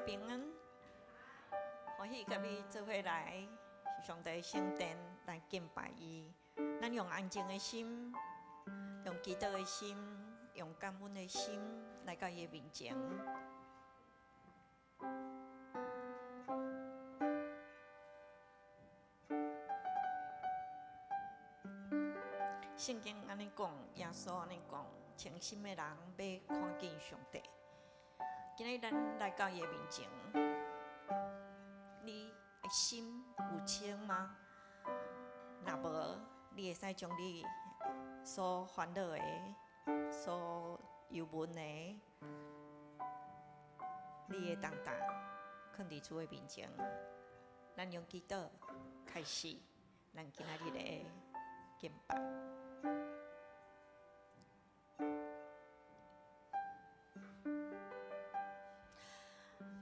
平安，欢喜甲你做伙来上帝圣殿来敬拜伊。咱用安静的心，用祈祷的心，用感恩的心来到伊面前。圣经安尼讲，耶稣安尼讲，诚心的人要看见上帝。今日咱来到伊面前，你的心有清吗？若无，你会使将你所烦恼的、所忧闷的，你的重担放伫主的面前。咱用祈祷开始，咱今仔日的敬拜。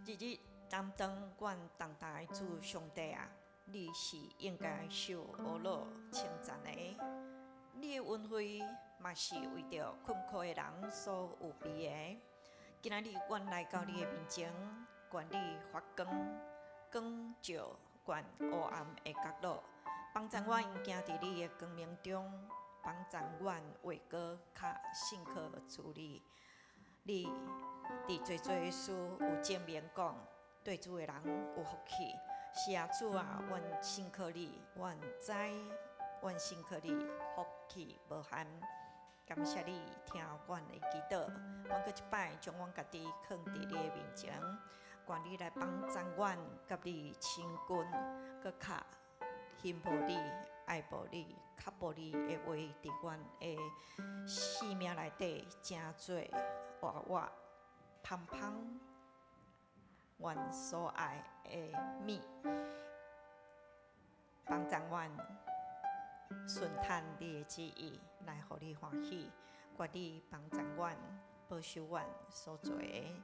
日日担当阮重担的主上帝啊，你是应该受阿罗称赞的。你的恩惠嘛是为着困苦的人所有备的。今仔日阮来到你的面前，愿你发光，光照阮黑暗的角落，帮助阮行伫你的光明中，帮助阮话语较深刻处理。你伫做做事有正面讲，对主的人有福气。是啊，主啊，阮信靠你，阮知阮信靠你，福气无限。感谢你听阮的祈祷，阮搁一摆将阮家己放伫你的面前，愿你来帮助阮，甲你亲近，搁较幸福你、爱慕你、较无你的话伫阮的生命内底，真多活活芳芳，阮所爱的物，帮助阮顺探你的旨意，来互你欢喜。愿你帮助阮，保守阮所做的，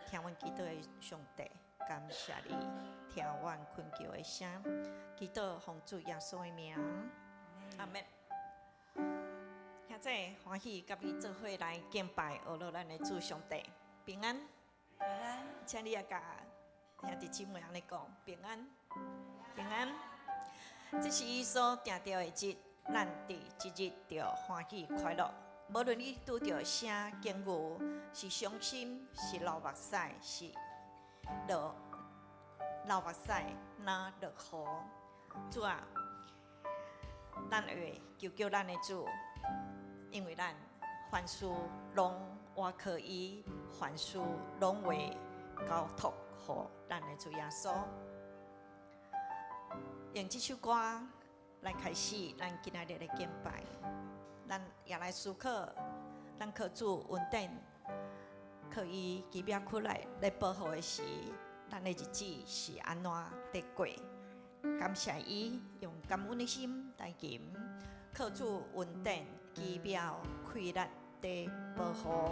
听阮祈祷的上帝，感谢你听阮困求的声，祈祷奉主耶稣的名，阿门。现在欢喜甲你做伙来敬拜，学乐咱的主上帝，平安。平安，请你也甲兄弟姊妹安尼讲，平安，平安。这是伊所定定的日，咱伫即日着欢喜快乐。无论你拄着啥境遇，是伤心，是流目屎，是流目屎，哪落雨，主啊，咱会求咱的主，因为咱凡事拢我可以，凡事拢会交托予咱的主耶稣。用这首歌来开始咱今仔日的敬拜，咱也来思考，咱靠主稳定，靠伊奇妙苦来保护的时，咱的日子是安怎得过？感谢伊用感恩的心来吟，靠主稳定奇妙快乐的保护。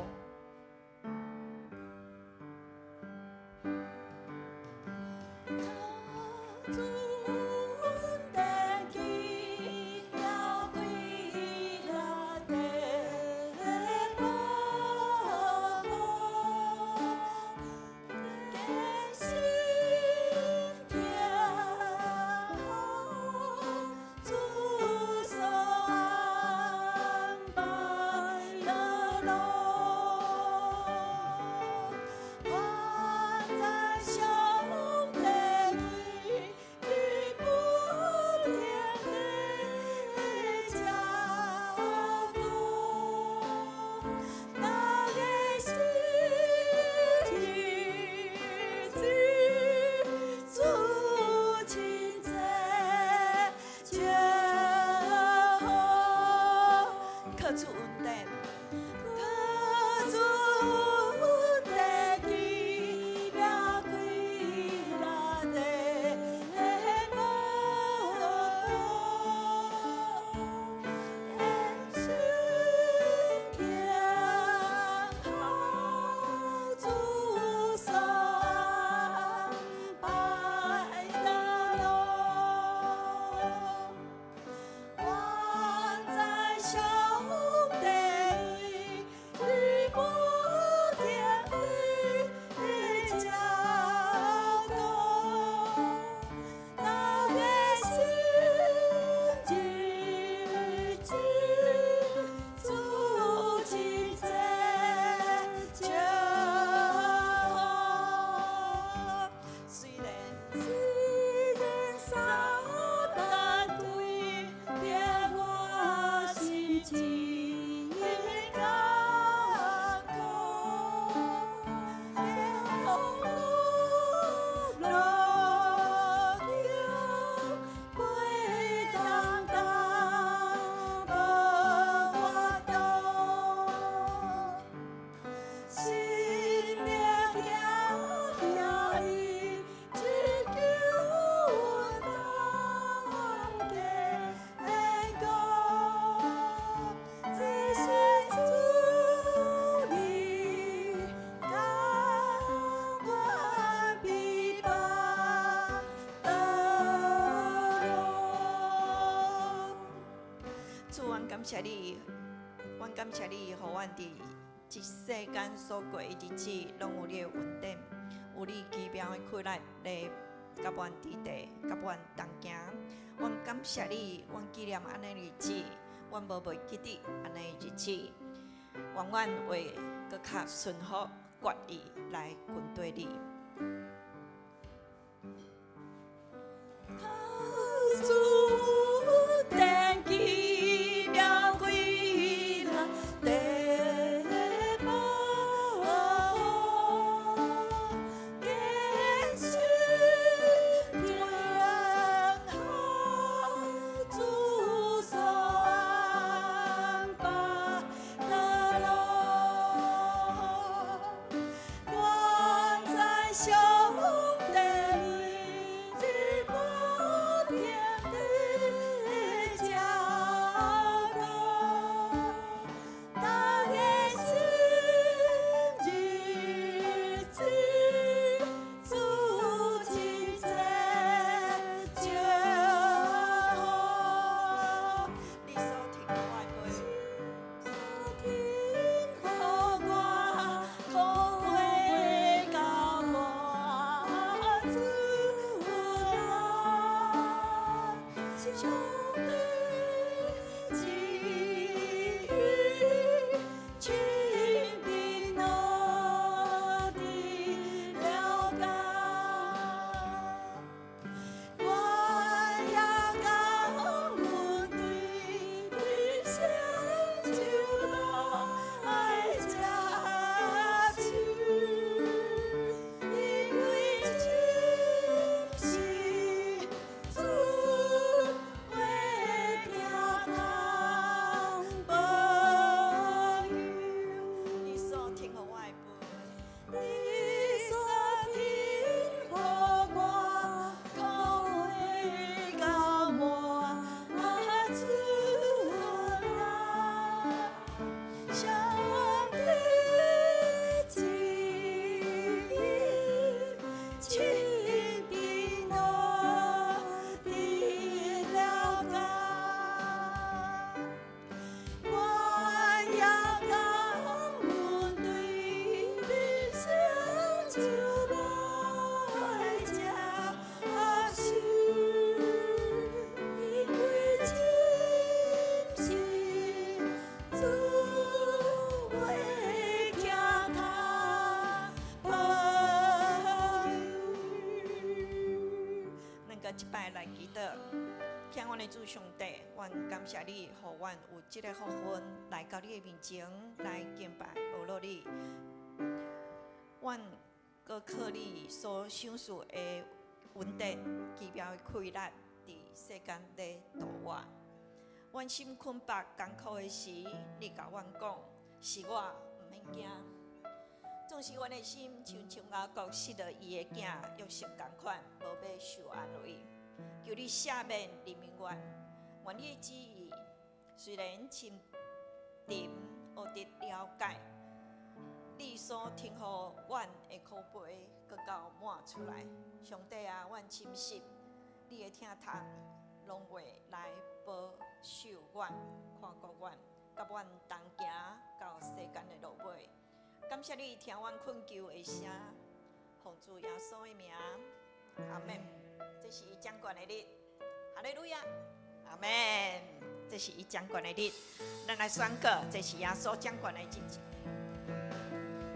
感谢你，阮感谢你，互阮伫一世间所过的日子，拢有你的恩典，有你奇妙的气力来甲阮伫地，甲阮同行。阮感谢你，阮纪念安尼日子，阮无袂记得安尼日子，愿阮为搁较顺服决意来跟对你。一摆来祈祷，向阮的主上帝，阮感谢你，互阮有这个福分来到你的面前来敬拜阿罗你。阮搁靠你所享受的恩典、奇妙的气力，伫世间咧度我。阮心困乏艰苦的时，你甲阮讲，是我毋免惊。总是阮的心像雅各失了伊的囝约瑟同款，无要受安慰。求你赦免人民愿，愿你的旨意虽然深沉，学得了解，你所听互阮的口碑，搁较满出来。上帝啊，阮深信你的听头，拢会来保守阮、看顾阮，甲阮同行到世间的路尾。感谢你听阮困求的声，奉主耶稣的名，阿门。这是伊掌权的日，哈利路亚，阿门。这是伊掌权的日，咱来宣告，这是耶稣掌权的日子。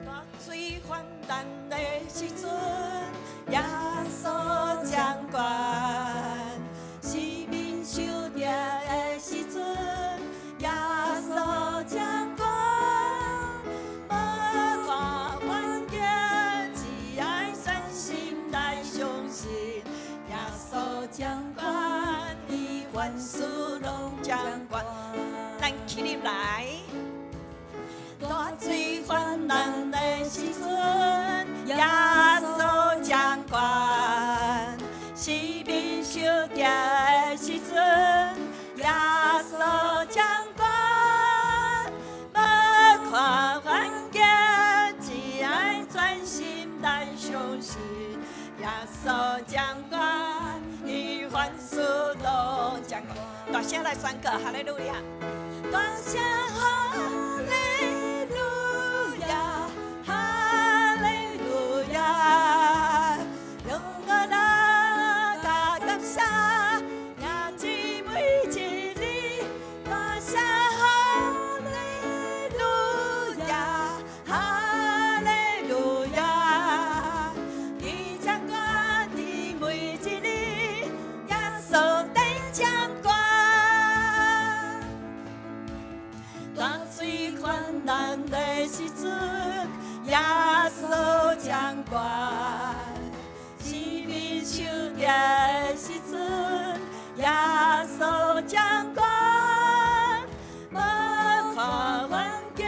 大水泛滥的时阵，耶稣掌权；四面受敌的时阵，耶稣掌权。掌权，伊万事拢掌权。咱起立来，大水泛滥的时阵，耶稣掌权；四面受敌的时阵，耶稣掌权。无看环境，只爱专心来相信耶稣掌权。万事拢掌权，大声来宣告，哈利路亚！声哈利路亚，哈利路亚，用我那加感谢，也只每一日，大声哈利路亚，哈利路亚，你掌管的每一日，耶稣在掌管。大水泛滥的时阵，耶稣掌管；生命受劫的时阵，耶稣掌管。无看环境，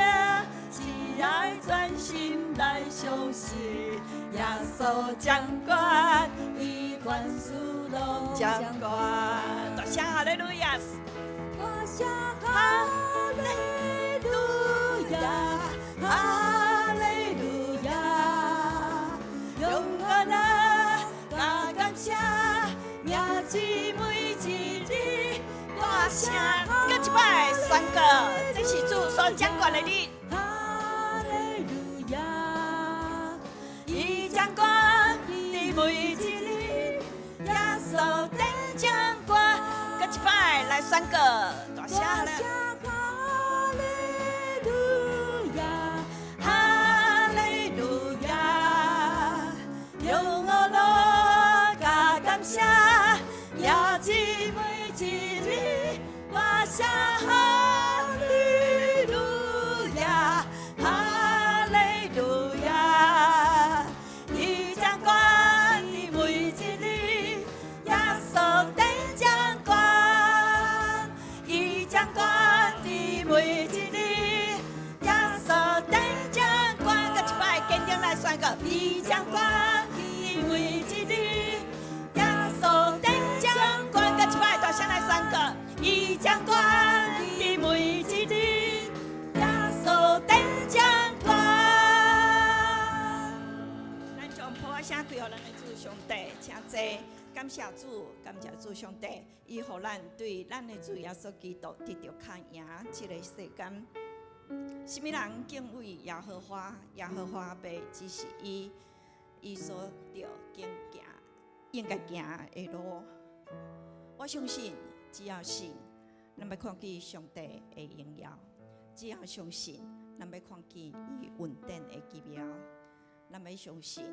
只爱专心来相信，耶稣掌管，伊万事拢掌管。大声哈利路亚！大声哈利路亚，哈利路亚，用我那加感谢，名字每一日，大声搁一摆宣告，这是主所掌管的日。哈利路亚，伊掌管的每一日，耶稣在掌管，搁一摆来宣告，大声了。哈利路亚，哈利路亚，伊掌管的每一日，耶稣在掌管，伊掌管的每一日，耶稣在掌管。搁一摆坚定来宣告，伊掌管的每一日，耶稣在掌管。搁一摆大声来宣告。伊掌管的每一日，耶稣在掌管。咱将普声归予咱的主上帝，请坐，感谢主，感谢主上帝，伊互咱对咱的主耶稣基督得到看赢这个世间。什么人敬畏耶和华？耶和华被指示伊所着应该行的路。我相信。只要信，咱要看见上帝的荣耀；只要相信，咱要看见伊稳定的奇妙；咱要相信，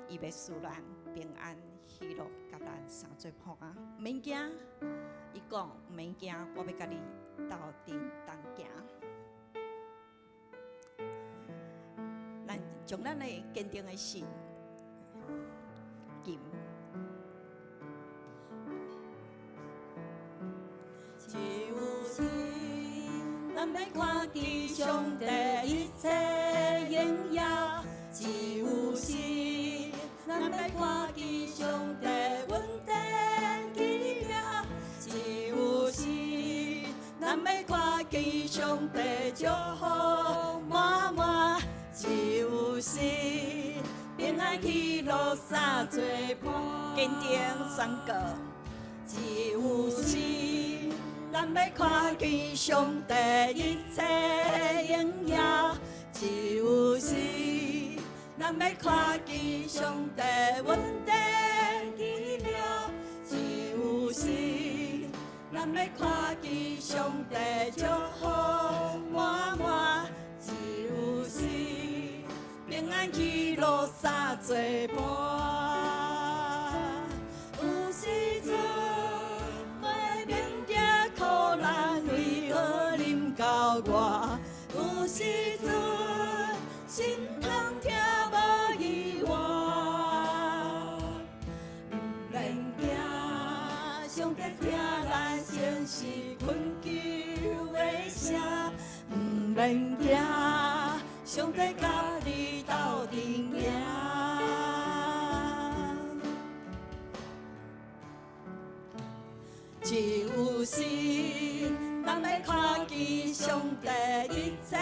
伊要使咱平安、喜乐，甲咱相做伴。唔免惊，伊讲唔免惊，我要甲你斗阵同行。咱将咱的坚定的心，敬。只有信，咱要看见上帝一切荣耀；只有信，咱要看见上帝稳定奇妙；只有信，咱要看见上帝祝福满满；只有信，平安喜乐三做伴，坚定宣告；只有信。咱要看见上帝一切荣耀，只有信；咱要看见上帝稳定奇妙，只有信；咱要看见上帝祝福满满，只有信；平安喜乐三做伴。有时阵。为何临到我？有时阵心痛听无意外，唔免惊，上帝听咱声是困求的声，唔免惊，上帝甲你斗阵赢。只有信，咱要看见上帝一切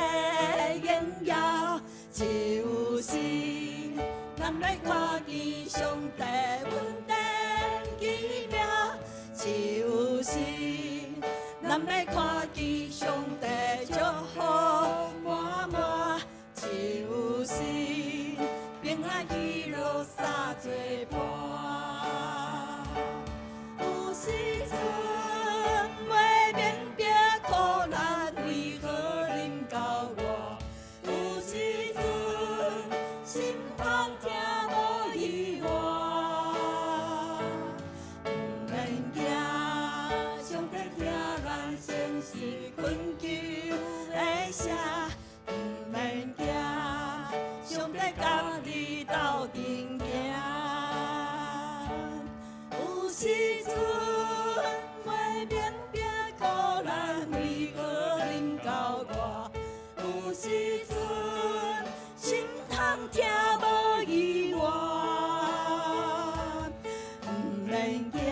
荣耀；只有信，咱要看见上帝稳定奇妙；只有信，咱要写，毋免惊，上帝甲你斗阵行。有时阵袂明白苦难为何临到我，有时阵心痛听无意外，毋免惊，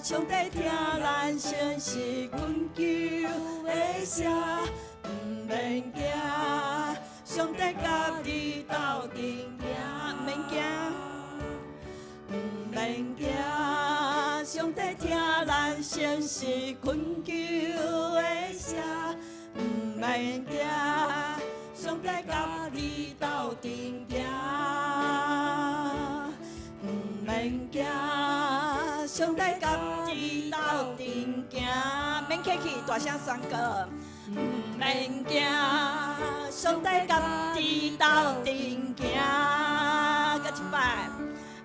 上帝听咱声是困求的声，毋免惊，上帝甲你斗阵行，毋免惊。毋免惊，上帝听咱声是困求的声。毋免惊，上帝甲你斗阵行。毋免惊，上帝甲你斗阵行。免客气，大声宣告。毋免惊，上帝甲你斗阵行。搁一摆。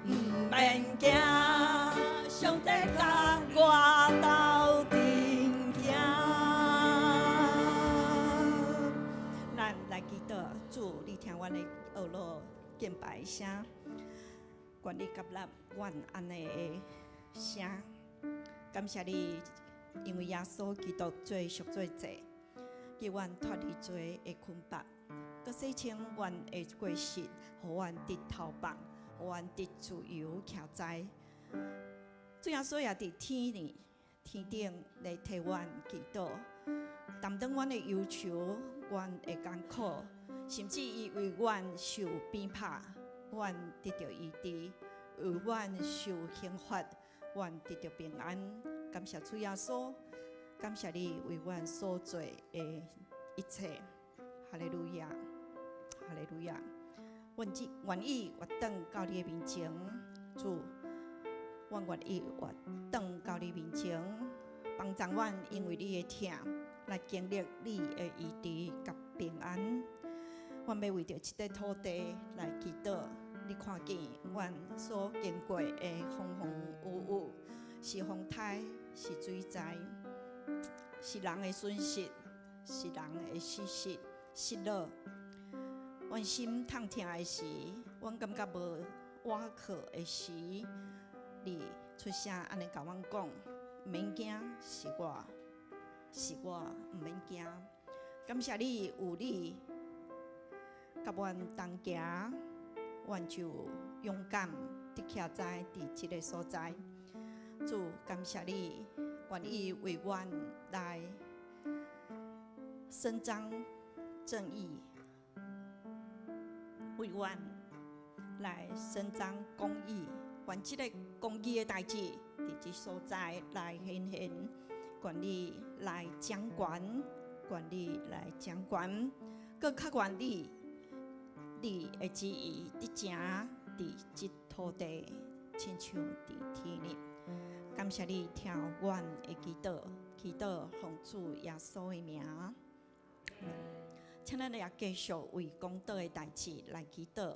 毋免惊，上帝甲我斗阵行。咱来祈祷，主，你听阮的恶罗敬拜声，愿你接纳阮安尼的声。感谢你，因为耶稣基督做赎罪祭，叫阮脱离罪的捆绑，佮洗清阮的过失，互阮得头放。互阮得自由徛在，主耶稣也伫天呢，天顶来替阮祈祷，担当阮的忧愁，阮的艰苦，甚至伊为阮受鞭拍，阮得到医治；为阮受刑罚，阮得到平安。感谢主耶稣，感谢你为阮所做的一切。哈利路亚，哈利路亚。愿意活转到你的面前，主，我愿意活转到你面前，帮助阮，因为你的疼来经历你的医治甲平安。阮要为着这块土地来祈祷，你看见阮所经过的风风雨雨，是风台，是水灾，是人的损失，是人的死失、失落。阮心痛痛的时，阮感觉无倚靠的时，你出声安尼甲阮讲，毋免惊，是我，毋免惊。感谢你有你甲阮同行，阮就勇敢地徛在即个所在。主，感谢你愿意为阮来伸张正义。为阮来伸张公义，愿这个公义的代志，伫这所在来显现，愿你来掌管，愿你来掌管，更较愿你的旨意伫正伫这土地，亲像伫天里。感谢你听阮的祈祷，祈祷奉主耶稣的名。请咱也继续为公道的代志来祈祷。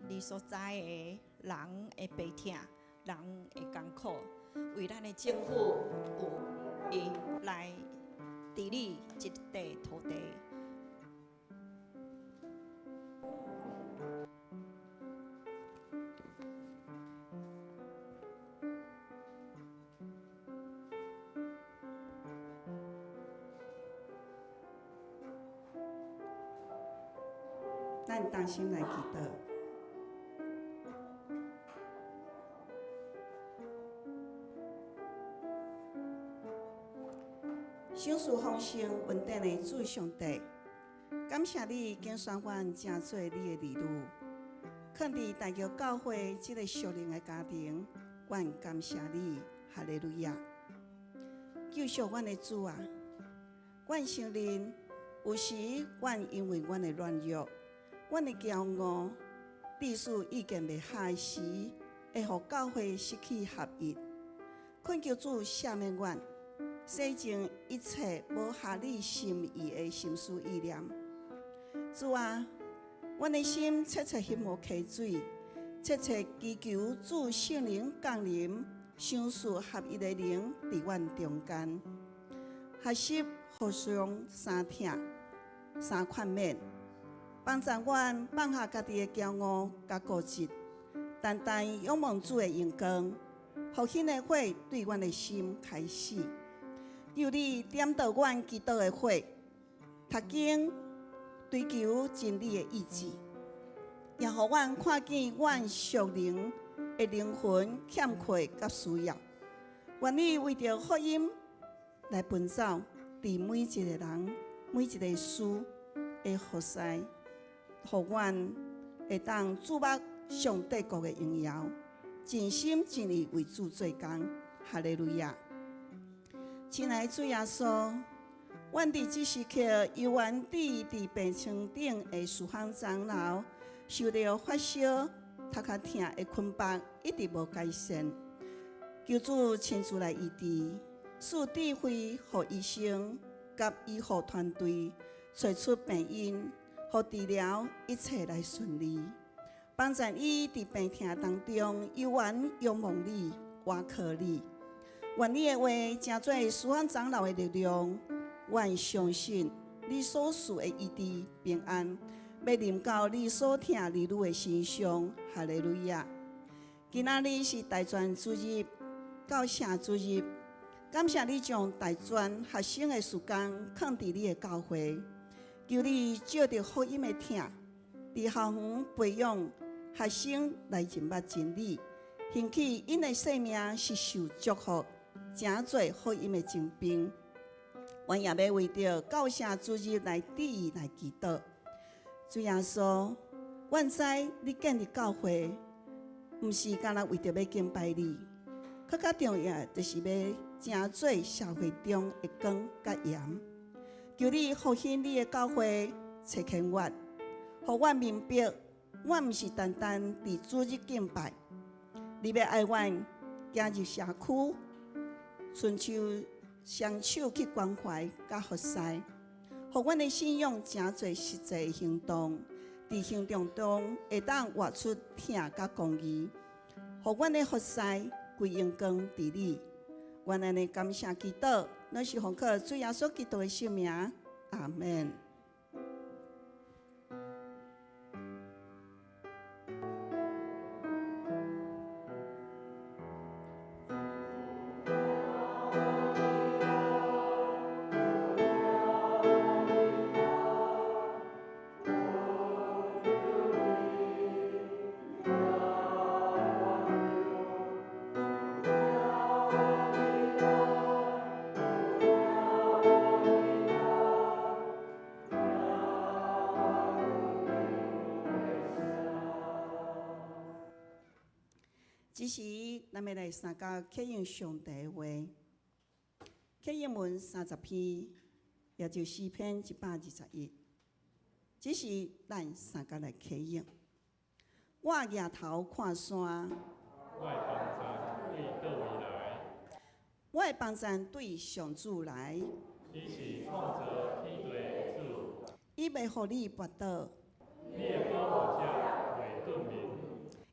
你所知的人的悲痛，人的艰苦，为咱的政府有意来治理这块土地。咱同心来祈祷。享受丰盛稳定的主上帝，感谢你拣选阮成做你的儿女，肯伫大桥教会这个属灵的家庭，阮感谢你，哈利路亚！救赎阮的主啊，阮承认有时阮因为阮的软弱。阮的骄傲，历史已经未下时，会互教会失去合一。恳求主赦免阮，洗净一切无合你心意的心思意念。主啊，阮的心切切渴慕溪水，切切祈求主圣灵降临，相属合一的灵伫阮中间，学习互相相听。3款面，帮助阮放下家己的骄傲甲固执，单单仰望主的荣光，互迄个火对阮的心开始。求你点导阮基督的火，读经追求真理的意志，也互阮看见阮属灵的灵魂欠缺甲需要。愿你为着福音来奔走，伫每一个人、每一个事的服侍，互阮会当注目上帝国的荣耀，尽心尽力为主做工。哈利路亚！亲爱的主耶稣，阮伫即时刻，由原地伫病床顶的属方长老，受到发烧、头壳痛的困绑，一直无改善。求主亲自来医治，赐智慧，互医生甲医护团队找出病因，互治疗一切来顺利。帮助伊伫病痛当中，永远仰望你，倚靠你。愿你的话成做属方长老的力量。愿相信你所赐的医治平安，要临到你所疼儿女的身上。哈利路亚！今仔日是大专主日，到社主日，感谢你将大专学生的时间放伫你的教会，求你借着福音的疼，伫校园培养学生来认捌真理，兴起因的生命是受祝福，成做福音的精兵。阮也要为着教社主日来致意来祈祷。主耶稣，阮知你建立教会，毋是干那为着要敬拜你，更较重要就是要成做社会中的光甲盐。求你复兴你的教会，切肯我，互阮明白，阮毋是单单伫主日敬拜，你要爱阮行入社区，伸手双手去关怀甲服侍，互阮的信仰成做实际的行动，伫行动中会当活出疼甲公义，互阮的服侍归荣光伫你。愿安尼感谢祈祷，乃是奉靠主耶稣基督的圣名，阿门。即时，咱要来参加启应上帝的话。启应文30篇，也就诗篇121。即是咱参加来启应。我仰头看山，我的帮助对上主来。伊是创造天地的主，伊袂互你跌倒，你的保护者袂顿眠，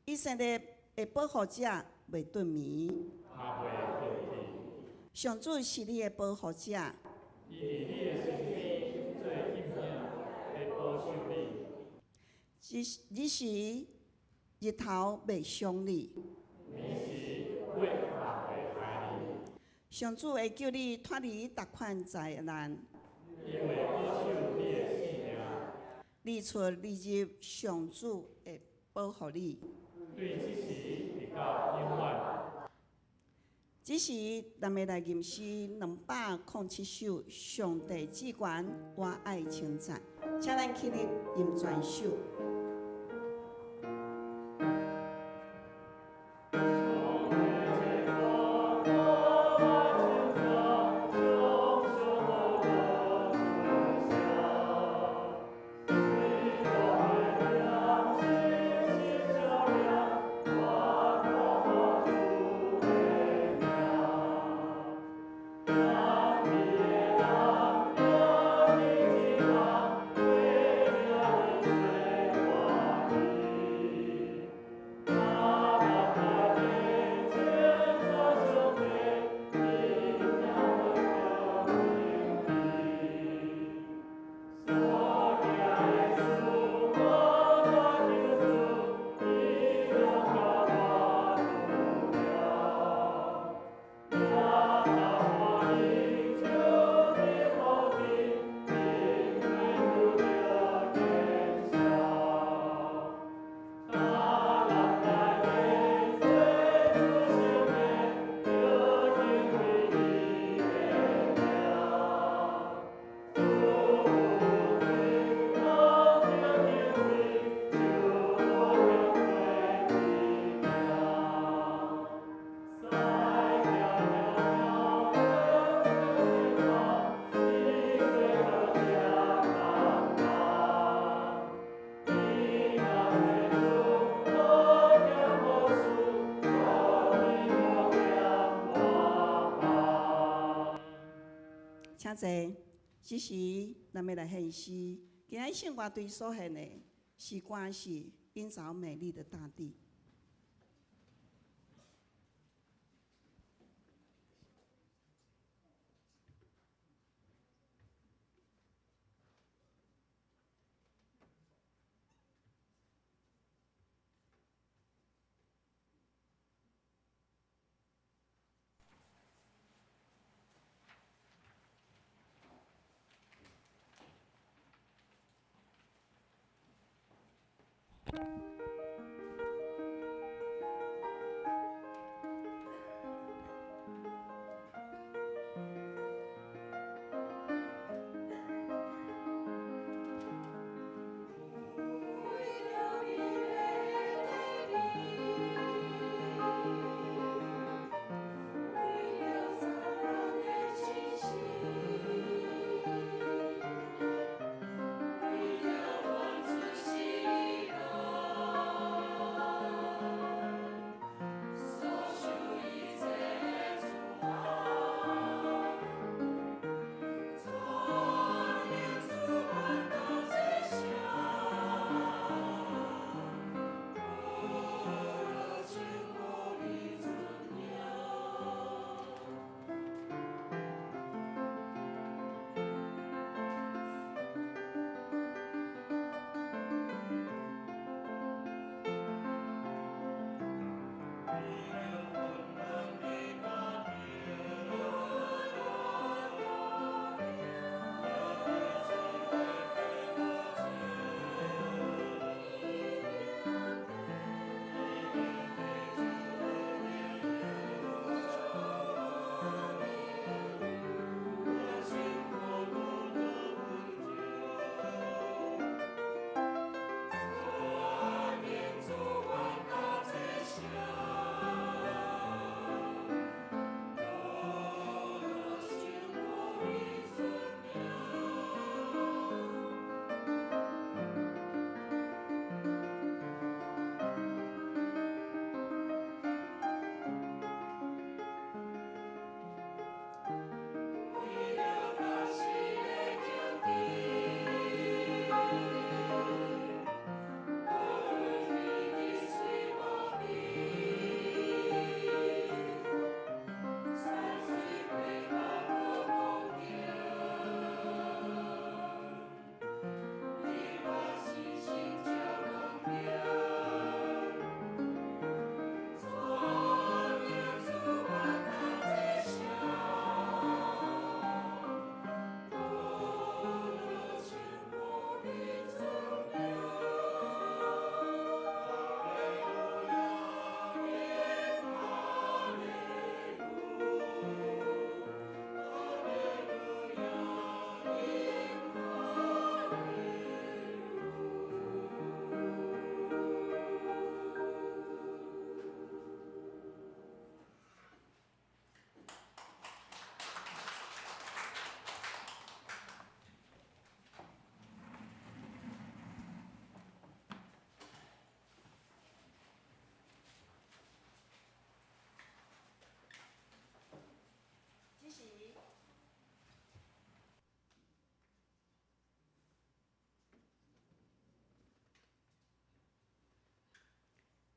伊生日的保护者袂顿眠。嘛袂困去。上主是你的保护者，伊伫你的身边做印影，来保守你。只是日头袂伤你，眠时火嘛袂害你。上主会救你脱离逐款灾难，伊会保守你的性命，日出日入，上主会保护你。对即时直到永远。只是咱要来吟诗207首，上帝至关，我爱称赞。请咱起立吟全首。侪，此时咱要来献诗。今仔圣乐队所献的诗歌是《寻找美丽的大地》。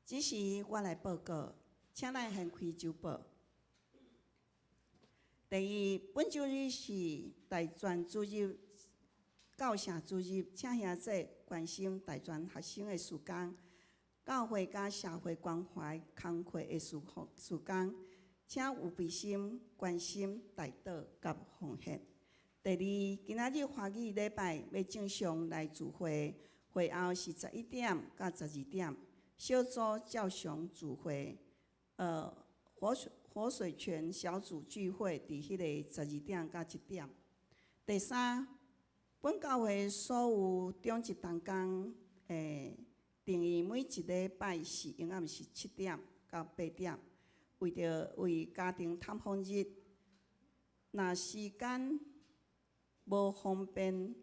此时我来报告，请咱先开周报。第一，本周日是大专主任教社主任，请兄弟关心大专学生的事工，教会甲社会关怀工课的事工，请有备心关心大道甲奉献。第二，今仔日华语礼拜要正常来聚会，会后是11点到12点。小组照常聚会，活水泉小组聚会伫迄个12点到1点。第三，本教会所有中级同工，定义每一礼拜是永暗是7点到8点，为家庭探访日，若时间无方便，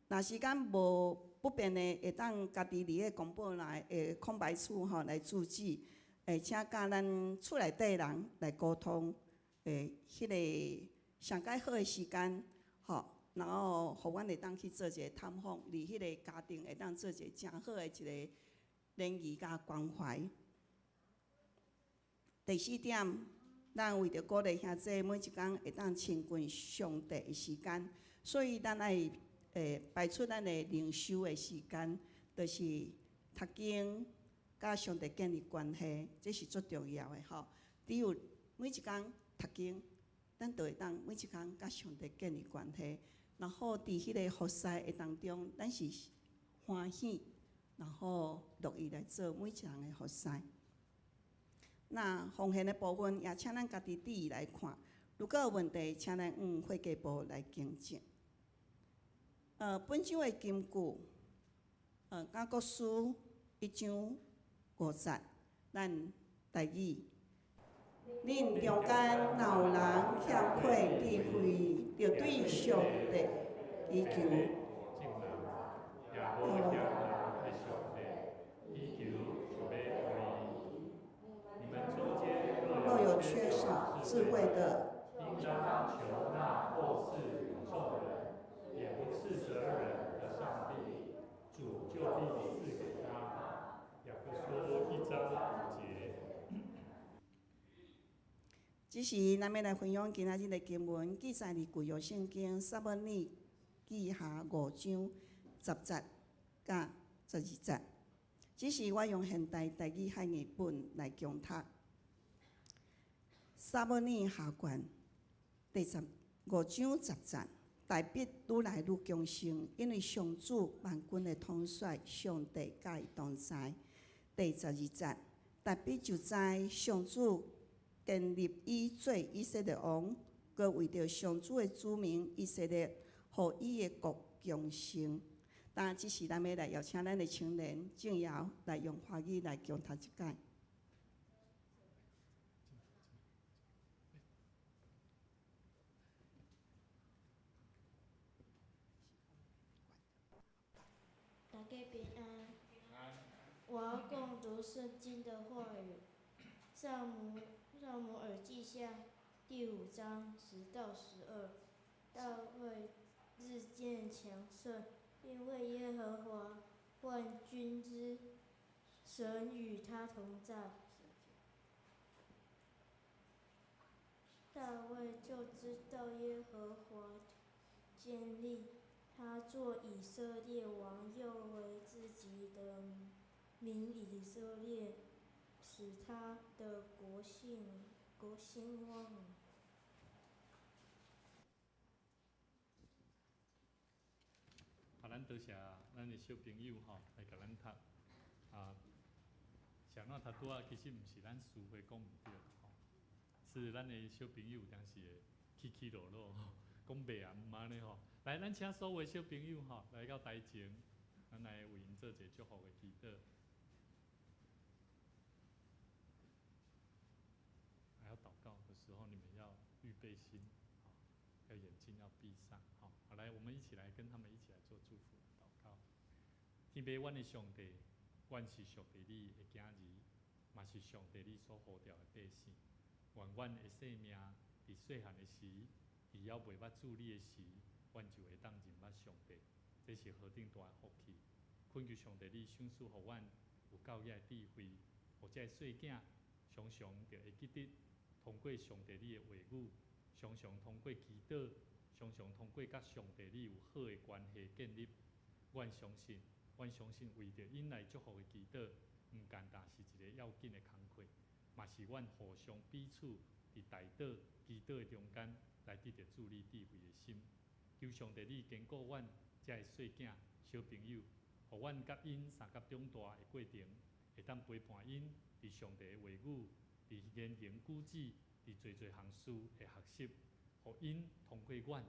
若时间无不便的，会当家己伫个公报内空白处来注记，请甲咱厝内底人来沟通，迄个上介好的时间，吼，然后互阮会当去做一个探访，离迄个家庭会当做一个诚好的一个联谊甲关怀。第四点，咱为着鼓励兄弟每一工会当亲近上帝的时间，所以咱爱排出咱的灵修的时间，就是读经，甲上帝建立关系，这是最重要的吼。只有每一工读经，咱就会当每一工甲上帝建立关系，然后伫迄个服侍的当中，咱是欢喜，然后乐意来做每一项的服侍。那奉献的部分，也请咱家己注意来看。如果有问题，请咱会计部来更正。本章的金句，甲国书1章5节，咱台语。恁中间若有人欠缺智慧，着对上帝祈求。若有缺少智慧的，应当求那后世领受人，也不斥责人的上帝，主就必赐给他。雅各书1章5节。只是咱要来分享今仔日的经文，记载伫旧约圣经撒母耳记下5章10节甲12节。只是我用现代台语汉语本来强读。撒母耳下卷第5章10节，大笔愈来愈强盛，因为上主万军的统帅上帝甲伊同在。第12节，大笔就知上主建立伊做以色列王，佮为着上主的子民以色列，互伊的国强盛。当然，只是咱要来邀请咱的青年正瑶来用华语来强读一解。大家平安。我要共读圣经的话语，撒母耳记下第5章10到12。大卫日渐强盛，因为耶和华万军之神与他同在。大卫就知道耶和华建立他做以色列王，又为自己的民以色列，使他的国兴旺。咱多谢咱的小朋友吼，来甲咱读像咱读拄仔，其实毋是咱词汇讲毋对吼，是咱的小朋友有当时会起起落落吼，讲袂啊毋安尼吼。来，咱请所有小朋友吼来到台前，咱来为因做一个祝福的祈祷。还要祷告的时候，你们要预备心，要眼睛要闭上，好，来，我们一起来跟他们一起来做祝福祷告。天父，阮的上帝，阮是属于你的囝儿，嘛是上帝你所呼召的百姓。愿阮的生命伫细汉的时，伫还袂捌主你的时，阮就会当认捌上帝，这是何等大的福气！恳求上帝你赏赐互阮有教育的智慧，互这细囝常常就会记得通过上帝你的话语，常常通过祈祷，常常通过甲上帝你有好的关系建立。阮相信为着因来祝福的祈祷，毋单单是一个要紧的工课，嘛是阮互相彼此伫代祷、祈祷的中间，来得到主你智慧的心。求上帝你坚固阮这个细囝、小朋友，互阮甲因相甲长大的过程，会当陪伴因伫上帝的话语、伫言行举止、伫侪侪项事的学习，互因通过阮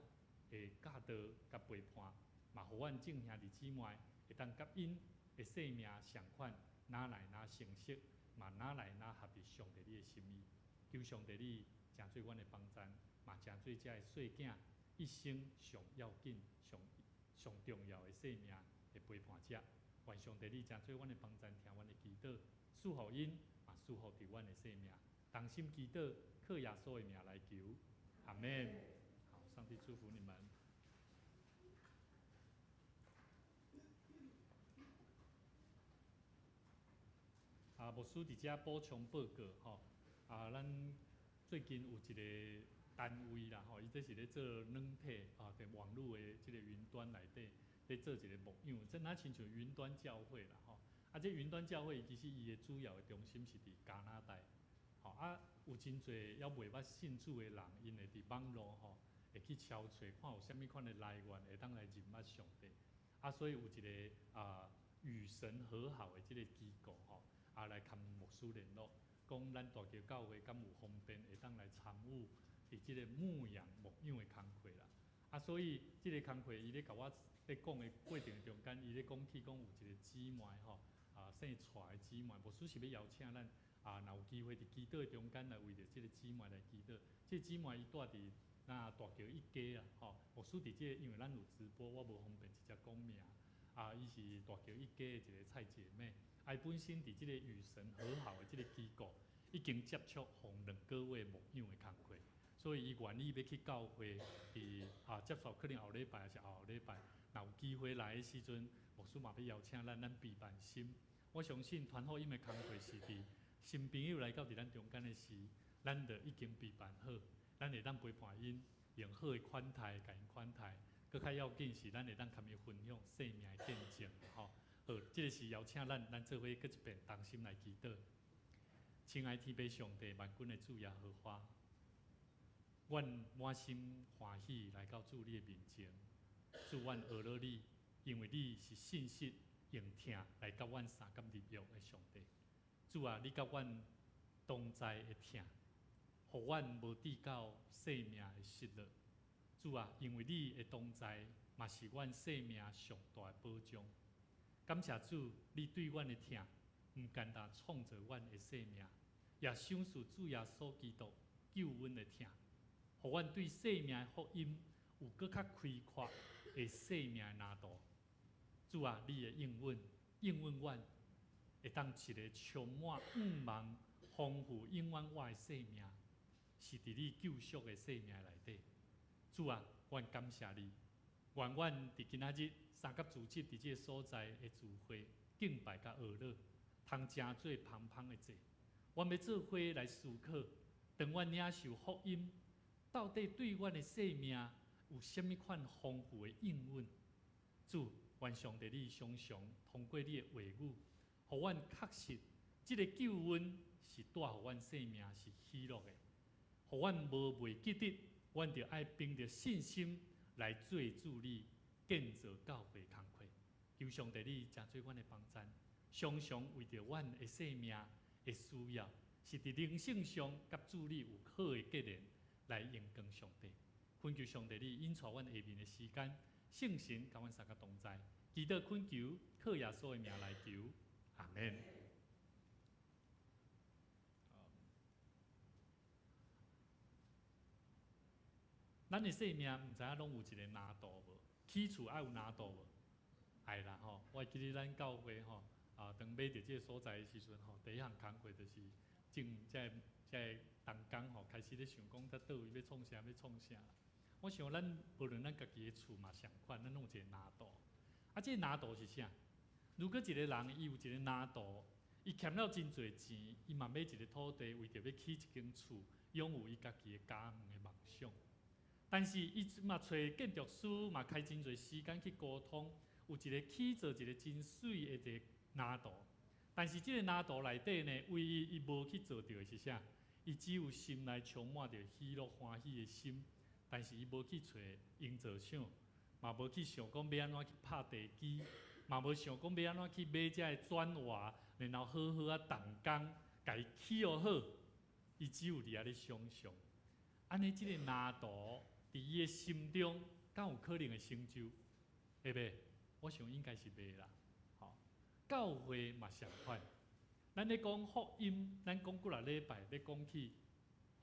的教导甲陪伴，嘛互阮众兄弟姊妹会当甲因的生命相款，哪来哪成熟，嘛哪来哪合伫上帝你的心意。求上帝你诚做阮的帮助，嘛诚做这个细囝一生上要紧、上重要的生命的陪伴者。愿上帝你诚做阮的帮助，听阮的祈祷，赐福因，嘛赐福伫阮的生命。同心祈祷，靠耶稣的名来求，阿门。好，上帝祝福你们。牧师伫遮补充报告吼，咱最近有一个单位啦吼，伊这是咧做软体伫网络的即个云端内底咧做一个牧养，这哪亲像云端教会啦吼。这云端教会其实伊的主要的中心是伫加拿大，吼有真侪还未捌信主的人，因会伫网络吼会去敲找看有啥物款的来源会当来认捌上帝，所以有一个与神和好的即个机构吼。来跟牧师联络，讲咱大桥教会敢有方便会当来参与伫即个牧养牧养的工课啦。所以即个工课伊咧甲我咧讲的过程中间，伊咧讲起讲有一个姊妹吼，生出来的姊妹，牧师是要邀请咱若有机会伫祈祷中间来为着即个姊妹来祈祷。即个姊妹伊住伫大桥一家吼，牧师伫即个因为咱有直播，我无方便直接讲名。伊是大桥一家的一个蔡姐妹。伊本身伫即个与神和好的即个机构，已经接触互2个月牧养的工课，所以伊愿意要去教会伫接受可能后礼拜还是后礼拜，若有机会来的时阵，牧师嘛要邀请咱备办心。我相信传福音的工课是伫新朋友来到伫咱中间的时，咱就已经备办好，咱会当陪伴因，用好的款待，甲因款待，搁较要紧是咱会当甲伊分享生命的见证吼。好，这个是邀请咱做伙搁一遍同心来祈祷。亲爱天父上帝，万军的主耶和华，阮满心欢喜来到主你的面前。主，阮学了你，因为你是信实用疼来甲阮三甲立约的上帝。主啊，你甲阮同在的疼，互阮无抵到生命的失落。主啊，因为你的同在，嘛是阮生命上大的保障。感谢主，你对阮的疼，毋单单创造阮的生命，也享受主耶稣基督救阮的疼，互阮对生命的福音有搁较开阔的生命的蓝图。主啊，你的应允阮，会当一个充满盼望、丰富永远我的生命，是伫你救赎的生命内底。主啊，阮感谢你，愿阮伫今仔日。三甲组织伫即个所在的聚会敬拜甲学乐，通真做芳芳的坐。阮要做伙来思考，当阮领受福音，到底对阮的生命有啥物款丰富的应允？主，愿上帝你常常通过你的话语，互阮确实，即个救恩是带互阮生命是喜乐的，互阮无袂记得，阮着爱凭着信心来做主你。建造教会工课，求上帝你真做阮的帮衬，常常为着阮的生命的需要，是伫灵性上甲主你有好的结连来荣光上帝。恳求上帝你引带阮下面的时间，圣神甲阮三个同在，祈祷恳求，靠耶稣的名来求，阿门。咱的生命毋知影拢有一个难度无？起厝爱有难度无？爱啦吼！我记得咱教会吼，当买着即个所在的时阵吼，第一项工课就是即同工吼，开始咧想讲，在倒位要创啥，要创啥。我想咱无论咱家己的厝嘛，相款，咱拢有一个难度。即个难度是啥？如果一个人伊有一个难度，伊欠了真侪钱，伊嘛买一个土地，为着要起一间厝，拥有伊家己的家园的梦想。但是伊嘛找建筑师，嘛开真侪时间去沟通，有一个起做一个真水的一个难度。但是即个难度内底呢，唯一伊无去做到的是啥？伊只有心内充满着喜乐欢喜的心，但是伊无去找营造厂，嘛无去想讲要安怎去拍地基，嘛无想讲要安怎去买遮个砖瓦，然后好好动工，家己起好好。伊只有伫遐咧想象，安尼即个难度。伫伊的心中，敢有可能会成就？会袂？我想应该是袂啦。吼，教会嘛相款。咱咧讲福音，咱讲几礼拜咧讲起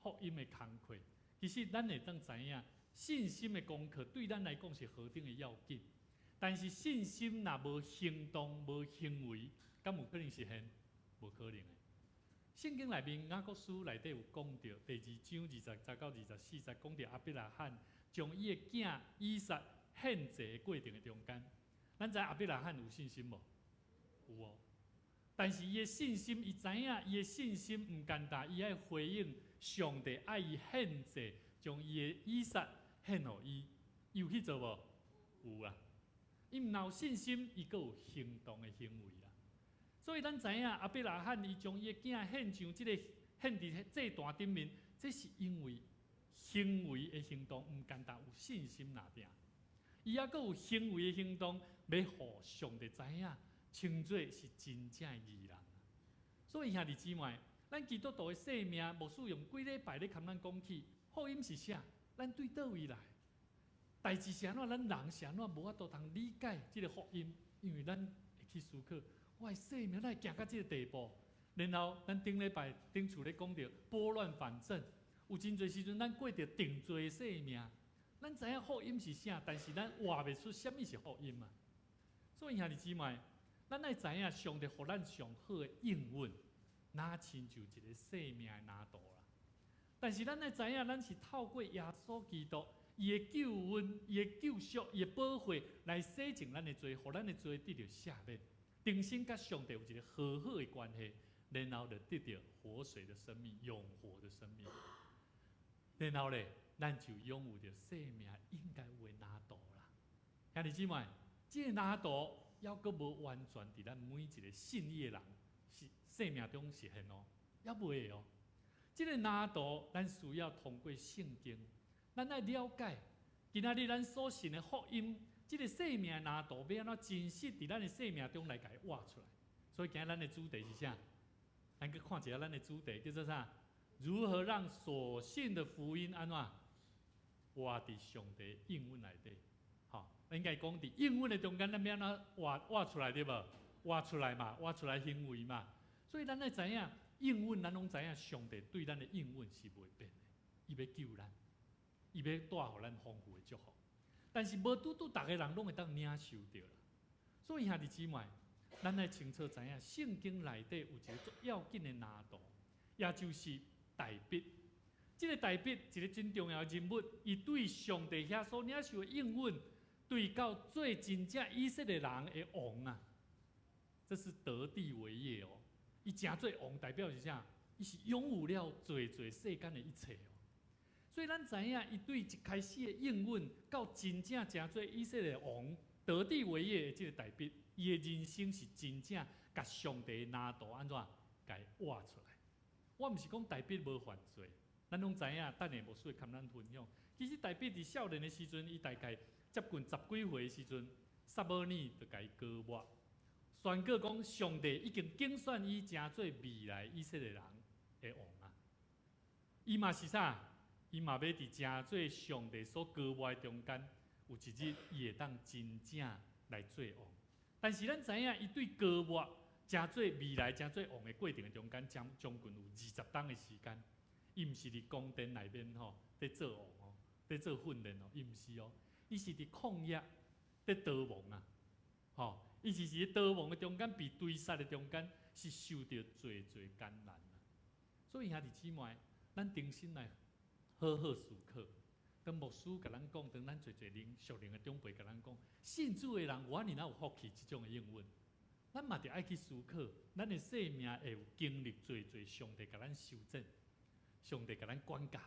福音的工课。其实咱会当知影，信心的功课对咱来讲是何等的要紧。但是信心若无行动、无行为，敢有可能实现？无可能的。圣经内面雅各书内底有讲到，第2章20到24节讲到亚伯拉罕将伊的囝以撒献祭的过程的中间，咱知亚伯拉罕有信心无？有哦。但是伊的信心，伊知影伊的信心唔简单，伊爱回应上帝爱伊献祭，将伊的以撒献互伊，伊有去做无？有啊。伊唔有信心，伊阁有行动的行为啦。所以咱知影亚伯拉罕伊将伊的囝献上即个献伫祭坛顶面，这是因为行为的行动唔简单，有信心拿定。伊还阁有行为的行动，要互上帝知影，称作是真正的义人。所以兄弟姊妹，咱基督徒的生命，无使用几礼拜咧，含咱讲起，福音是啥？咱对倒位来？代志是安怎？咱人是安怎？无法度通理解即个福音，因为咱会去思考，我的生命哪会行到即个地步？然后咱顶礼拜顶厝咧讲到拨乱反正，有真侪时阵咱过着定罪的生命。咱知影福音是啥，但是咱话袂出啥物是福音嘛。所以兄弟姊妹，咱爱知影上帝互咱上好的应允，那亲像一个生命的拿度啦。但是咱爱知影，咱是透过耶稣基督。伊的救恩、伊的救赎、伊的保护，来洗净咱的罪，互咱的罪得到赦免，重新甲上帝有一个和好的关系，然后就得到活水的生命、永活的生命。然后咧，咱就拥有着生命应该有的拿度啦。兄弟姊妹，这个拿度还阁无完全伫咱每一个信伊的人是生命中实现哦，还未哦。这个拿度，咱需要通过圣经。咱爱了解，今仔日咱所信的福音，即个生命拿度要安怎真实伫咱的生命中来甲伊活出来。所以今日咱的主题是啥？咱去看一下咱的主题叫做啥？如何让所信的福音安怎活伫上帝应允内底？好，应该讲伫应允的中间，咱要安怎活出来对无？活出来嘛，活出来行为嘛。所以咱爱知影应允，咱拢知影上帝对咱的应允是袂变的，伊要救咱。伊要带互咱丰富的祝福，但是无拄逐个人拢会当领受到啦。所以兄弟姊妹，咱爱清楚知影，圣经内底有一个最要紧的拿度，也就是大笔。这个大笔一个真重要的人物，伊对上帝遐所领受的应允，对到做真正以色列人的王啊，这是得地为业哦。伊真做王，代表是啥？伊是拥有了最世间的一切哦。所以咱知影，伊对一开始的应允，到真正真做以色列王得地为业的这个代笔，伊的人生是真正甲上帝拿度安怎甲伊活出来。我毋是讲代笔无犯罪，咱拢知影，等下无需要跟咱分享。其实代笔伫少年的时阵，伊大概接近10几岁的时阵，撒母耳就甲伊膏抹，宣告讲上帝已经竞选伊成做未来以色列人的王啊。伊嘛是啥？伊嘛要伫正做上帝所膏抹的中间，有一日伊会当真正来做王。但是咱知影，伊对膏抹正做未来正做王的过程的中间，将近有20冬的时间。伊毋是伫宫殿内面吼，在做王哦，在做训练哦，伊毋是哦，伊是伫旷野在逃亡啊，吼，伊是伫逃亡的中间，被追杀的中间，是受到最艰难啊。所以兄弟姊妹，咱重新来。好好思考，当牧师甲咱讲，当咱属灵的长辈甲咱讲，信主的人，我安尼哪有福气即种的应允？咱嘛得爱去思考，咱的生命会有经历上帝甲咱修正，上帝甲咱管教，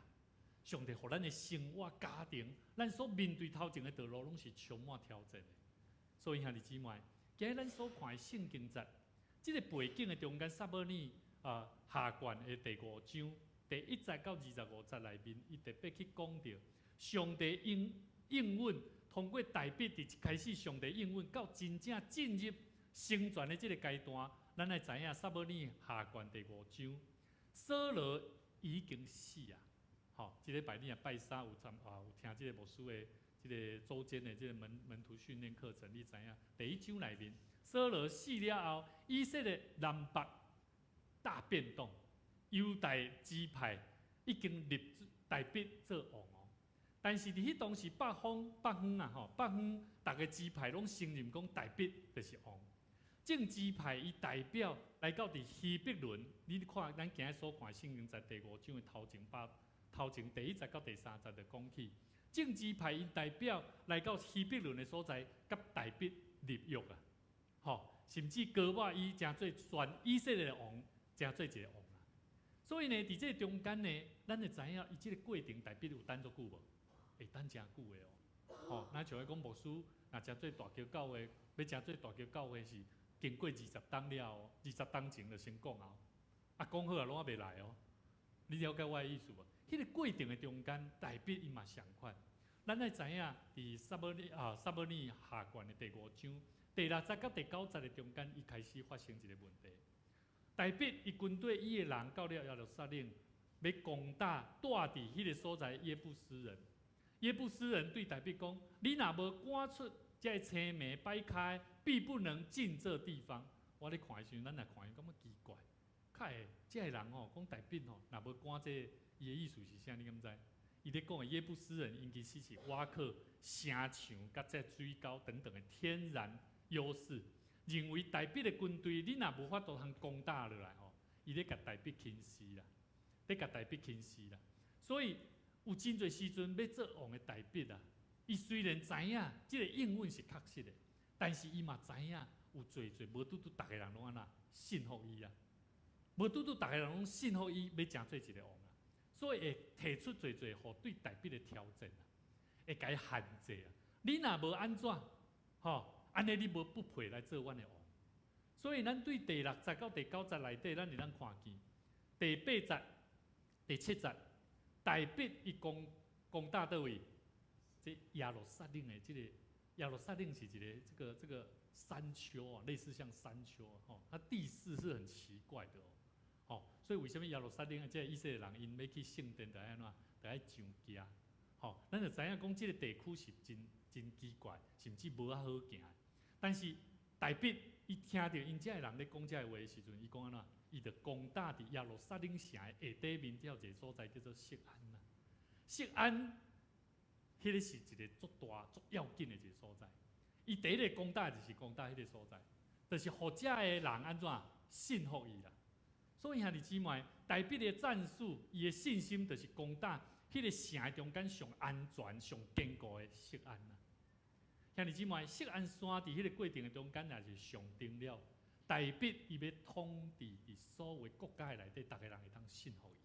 上帝互咱的生活、家庭，咱所面对头前的道路，拢是充满挑战的。所以兄弟姊妹，今日咱所看的圣经节，即个背景的中间，撒母耳下卷的第5章。第1节到25节内面，伊特别去讲到上帝应允，通过大笔伫一开始，上帝应允到真正进入成全的这个阶段，咱来知影撒母耳下卷第5章，扫罗已经死啊！好，这礼拜你也拜三有听这个牧师的这个周间的这个门徒训练课程，你知影第1章内面，扫罗死了后，以色列南北大变动。犹大支派已经立大笔做王哦，但是伫迄当时北方啊吼，北方逐个支派拢承认讲大笔就是王。政治派伊代表来到伫希伯伦，你看咱今日所看圣经在第5章的头前第1节到第3节就讲起，政治派伊代表来到希伯伦的所在，甲大卫立约啊，吼，甚至高瓦伊诚做全以色列的王，诚做一个王啊。所以呢，伫这中间呢，咱会知影伊即个过程大卫有等足久无？会等诚久的哦。吼，咱像讲牧师，若诚做大桥教会，要诚做大桥教会是经过20冬了，20冬前就先讲后，啊讲好啊，拢还袂来哦。你了解我的意思无？迄个过程的中间，大卫伊嘛相款。咱爱知影，伫撒母耳下卷的第5章第6节到第9节的中间，伊开始发生一个问题。大卫伊军队伊的人到了耶路撒冷，要攻打住伫迄个所在耶布斯人。耶布斯人对大卫讲：“你若无赶出这青梅摆开，必不能进这地方。”我咧看的时阵，咱来看伊感觉奇怪，较会这个人吼讲大卫吼，若无赶这伊的意思是啥？你敢知？伊咧讲的耶布斯人，因其实是挖克城墙甲这水沟等等的天然优势，认为大卫的军队你若无法度通攻打落来吼，伊咧甲大卫轻视啦，咧甲大卫轻视啦，所以。有真侪时阵要做王的大卫啊，伊虽然知影即个应允是确实的，但是伊嘛知影有侪无拄逐个人拢安那信服伊啊，无拄逐个人拢信服伊要诚做一个王啊，所以会提出侪互对大卫的挑战啊，会甲伊限制啊。你若无安怎，安尼你无不配来做阮的王。所以咱对第6节到第9节内底，咱会当看见第8节、第7节。大卫伊攻打倒位，这耶路撒冷的这个耶路撒冷是一个这个山丘啊，类似像山丘哦，它地势是很奇怪的哦，所以为什么耶路撒冷这以色列人因要去圣殿就安怎，就爱上行，咱就知影讲这个地区是真奇怪，甚至无啊好行。但是大卫伊听到因这人咧讲这话的时阵，伊讲安怎？伊就攻打伫耶路撒冷城的下底面，有一个所在叫做锡安啦。锡安，迄个是一个足大、足要紧的一个所在。伊第一个攻打就是攻打迄个所在，就是互遮的人安怎信服伊啦。所以兄弟姊妹，大卫的战术，伊的信心就是攻打迄个城中间上安全、上坚固的锡安啦。兄弟姊妹，锡安山伫迄个过程的中间，也是上定了。大卫伊要统治伫所有国家内底，逐个人会当信服伊。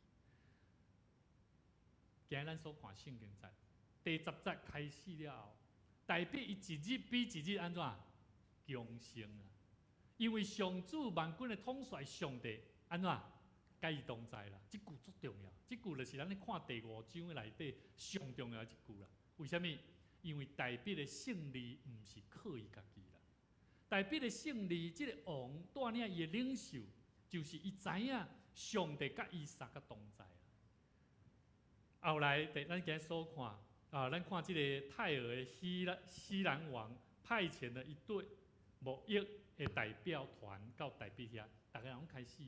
今日咱所看圣经节第10节开始了后，大卫伊一日比一日安怎强盛啊？因为上主万军的统帅上帝安怎甲伊同在啦？即句足重要，即句就是咱咧看第5章的内底上重要的一句啦。为什么？因为大卫的胜利毋是靠伊家己。大卫的胜利，这个王带领伊的领袖，就是伊知影上帝甲以撒甲同在啊。后来，咱今日所看咱看这个泰尔的西兰王派遣了一队牧役的代表团到大卫遐，大家人开始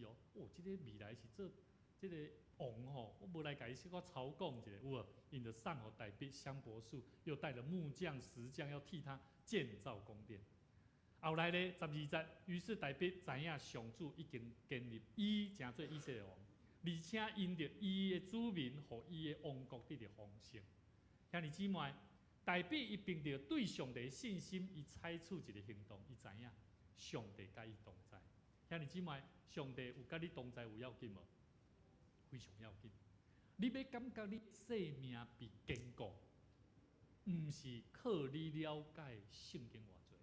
这个未来是做这个王吼，我无来甲伊小可操讲一下，有无？因就送互大卫香柏树，又带了木匠、石匠，要替他建造宫殿。后来呢，12节，于是大卫知影上主已经建立伊诚做以色列王，而且因着伊的子民和伊的王国得到丰盛。兄弟姊妹，大卫伊凭着对上帝的信心，伊采取一个行动，伊知影上帝甲伊同在。兄弟姊妹，上帝有甲你同在有要紧无？非常要紧。你要感觉你生命被坚固，毋是靠你了解圣经偌济。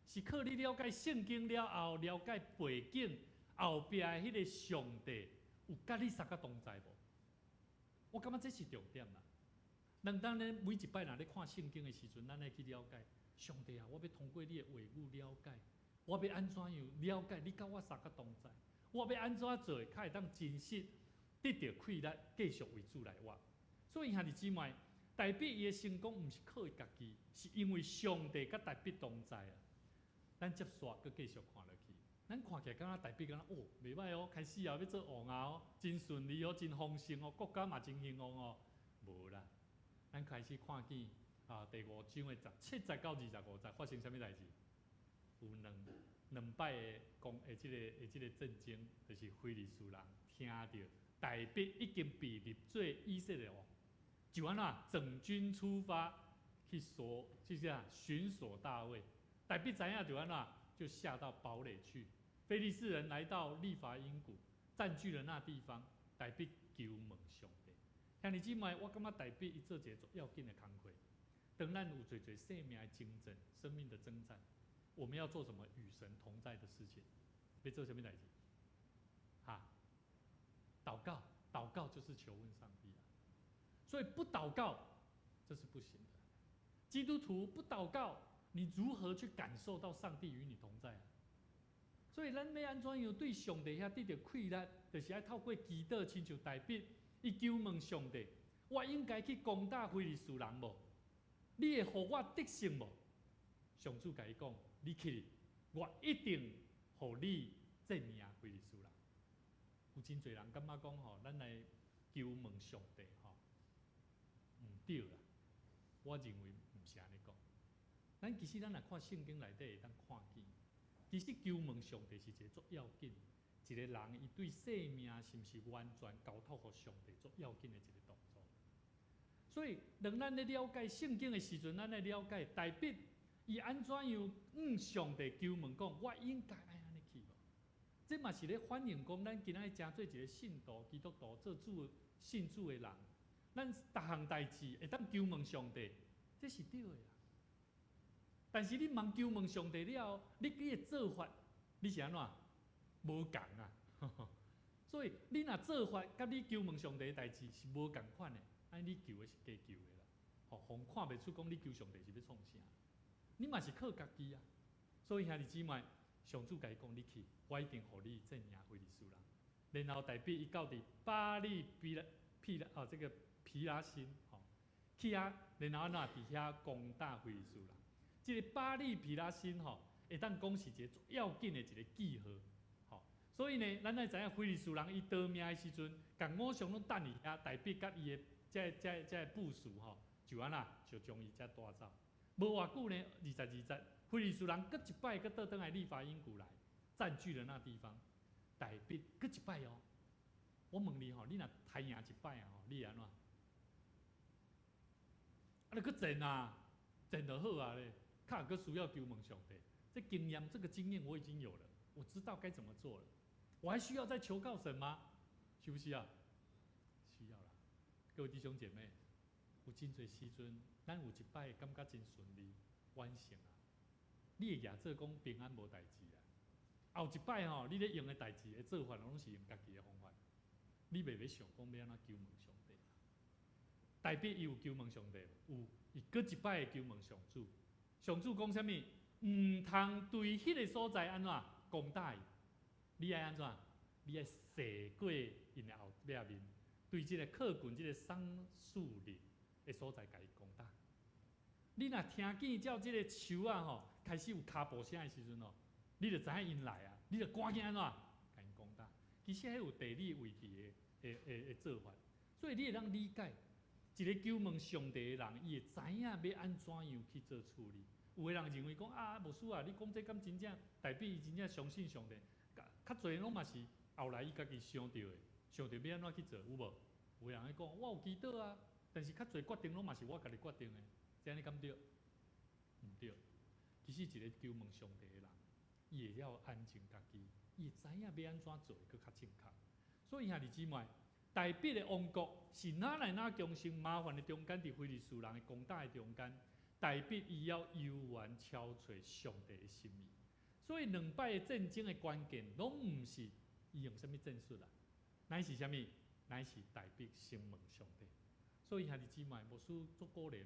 是靠你了解圣经了后，了解背景后壁的迄个上帝有甲你三个同在无？我感觉这是重点啦。咱当然每一摆若咧看圣经的时阵，咱爱去了解上帝啊！我要通过你的话语了解，我要安怎样了解你甲我三个同在？我要安怎做，才会当真实得到气力，继续为主来活？所以兄弟姊妹，大卫伊的成功毋是靠伊家己，是因为上帝甲大卫同在啊。咱接续搁继续看落去，咱看起来敢若大卫敢若袂歹哦，开始啊要做王啊真顺利哦，真丰盛哦，国家嘛真兴旺哦，无啦，咱开始看见第5章的17节到25节发生啥物代志？有两摆的即个战争，就是非利士人听到大必已经被立做以色列王，就安怎整军出发去寻索大卫。大必知影就安怎就下到堡垒去。非利士人来到利法因谷，占据了那地方。大必求问上帝。兄弟姊妹，我感觉大必伊做一个要紧的工作。当咱有做生命的征战、生命的征战，我们要做什么？与神同在的事情。要做什么代志？祷告，祷告就是求问上帝啊。所以不祷告，这是不行的。基督徒不祷告，你如何去感受到上帝与你同在啊？所以咱要安怎样对上帝遐得到快乐，就是要透过祈祷，亲像大必，伊求问上帝：我应该去攻打非利士人无？你会互我得胜无？上主甲伊讲：你去，我一定互你战赢非利士人。有真侪人感觉讲吼，咱来求问上帝吼，唔对啦。我认为唔是安尼讲。咱其实咱来看圣经内底会当看见。其实求问上帝是一个足要紧，一个人伊对生命是毋是完全交托互上帝足要紧的一个动作。所以，当咱咧了解圣经的时阵，咱来了解大必伊安怎样上帝求问讲，我应该爱安尼去无？这嘛是咧反映讲，咱今仔日诚做一个信徒、基督徒、做主信主的人，咱逐项代志会当求问上帝，这是对的啦。但是你茫求问上帝了后，你的做法，你是安怎？无共啊！所以你若做法，甲你求问上帝的代志是无共款的，安你求的是假求的啦。互看袂出讲你求上帝是要创啥，你嘛是靠家己啊。所以兄弟姊妹，上主甲伊讲，你去，我一定互你战赢非利士人。然后大必伊到伫巴利皮拉辛，去啊，然后安怎伫遐攻打非利士人。这个巴利皮拉辛会当讲是一个最要紧的一个记号，所以呢，咱爱知影非利士人伊得命的时阵，甲五常拢等伫遐，大必甲伊的这部署就安那就将伊遮带走。无偌久呢，20节，非利士人搁一摆搁倒转来利法因谷来，占据了那地方。大必搁一摆哦，我问你你若太赢一摆你安怎？你搁战啊，战就好啊咧。卡尔哥需要求问上帝，这个经验我已经有了，我知道该怎么做了。我还需要再求告神吗？需不需要？需要啦。各位弟兄姐妹，有真侪时阵，咱有一摆感觉真顺利，完成啊。你会亚做讲平安无代志啊。后一摆你咧用的代志的做法，拢是用家己的方法。你袂要想讲要安怎求问上帝。大必伊有求问上帝，有，伊搁一摆求问上主。上主讲啥物？唔通对迄个所在安怎攻打伊？你爱安怎？你爱射过因的后壁面，对即个靠近即个桑树林的所在，甲伊攻打。你若听见叫即个树啊开始有脚步声的时阵你就知影因来啊，你就赶紧安怎甲因攻打。其实迄有地理位置的做法，所以你会当理解。一个求问上帝的人，伊会知影要安怎样去做处理。有的人认为讲牧师啊，你讲这敢真正代表伊真正相信上帝？较侪拢嘛是后来伊家己想到的，想到要安怎去做，有无？有的人会讲我有祈祷啊，但是较侪决定拢嘛是我家己决定的，这样你敢对？唔对。其实一个求问上帝的人，伊会要安静家己，伊会知影要安怎做会较正确。所以兄弟姊妹。大必的王国是哪来哪强盛麻烦的中间，伫非利士人的攻打的中间，大必伊要悠远超找上帝的心意。所以两摆的战争的关键，拢毋是伊用什么战术啦，乃是啥物？乃是大必先问上帝。所以兄弟姊妹，牧师足鼓励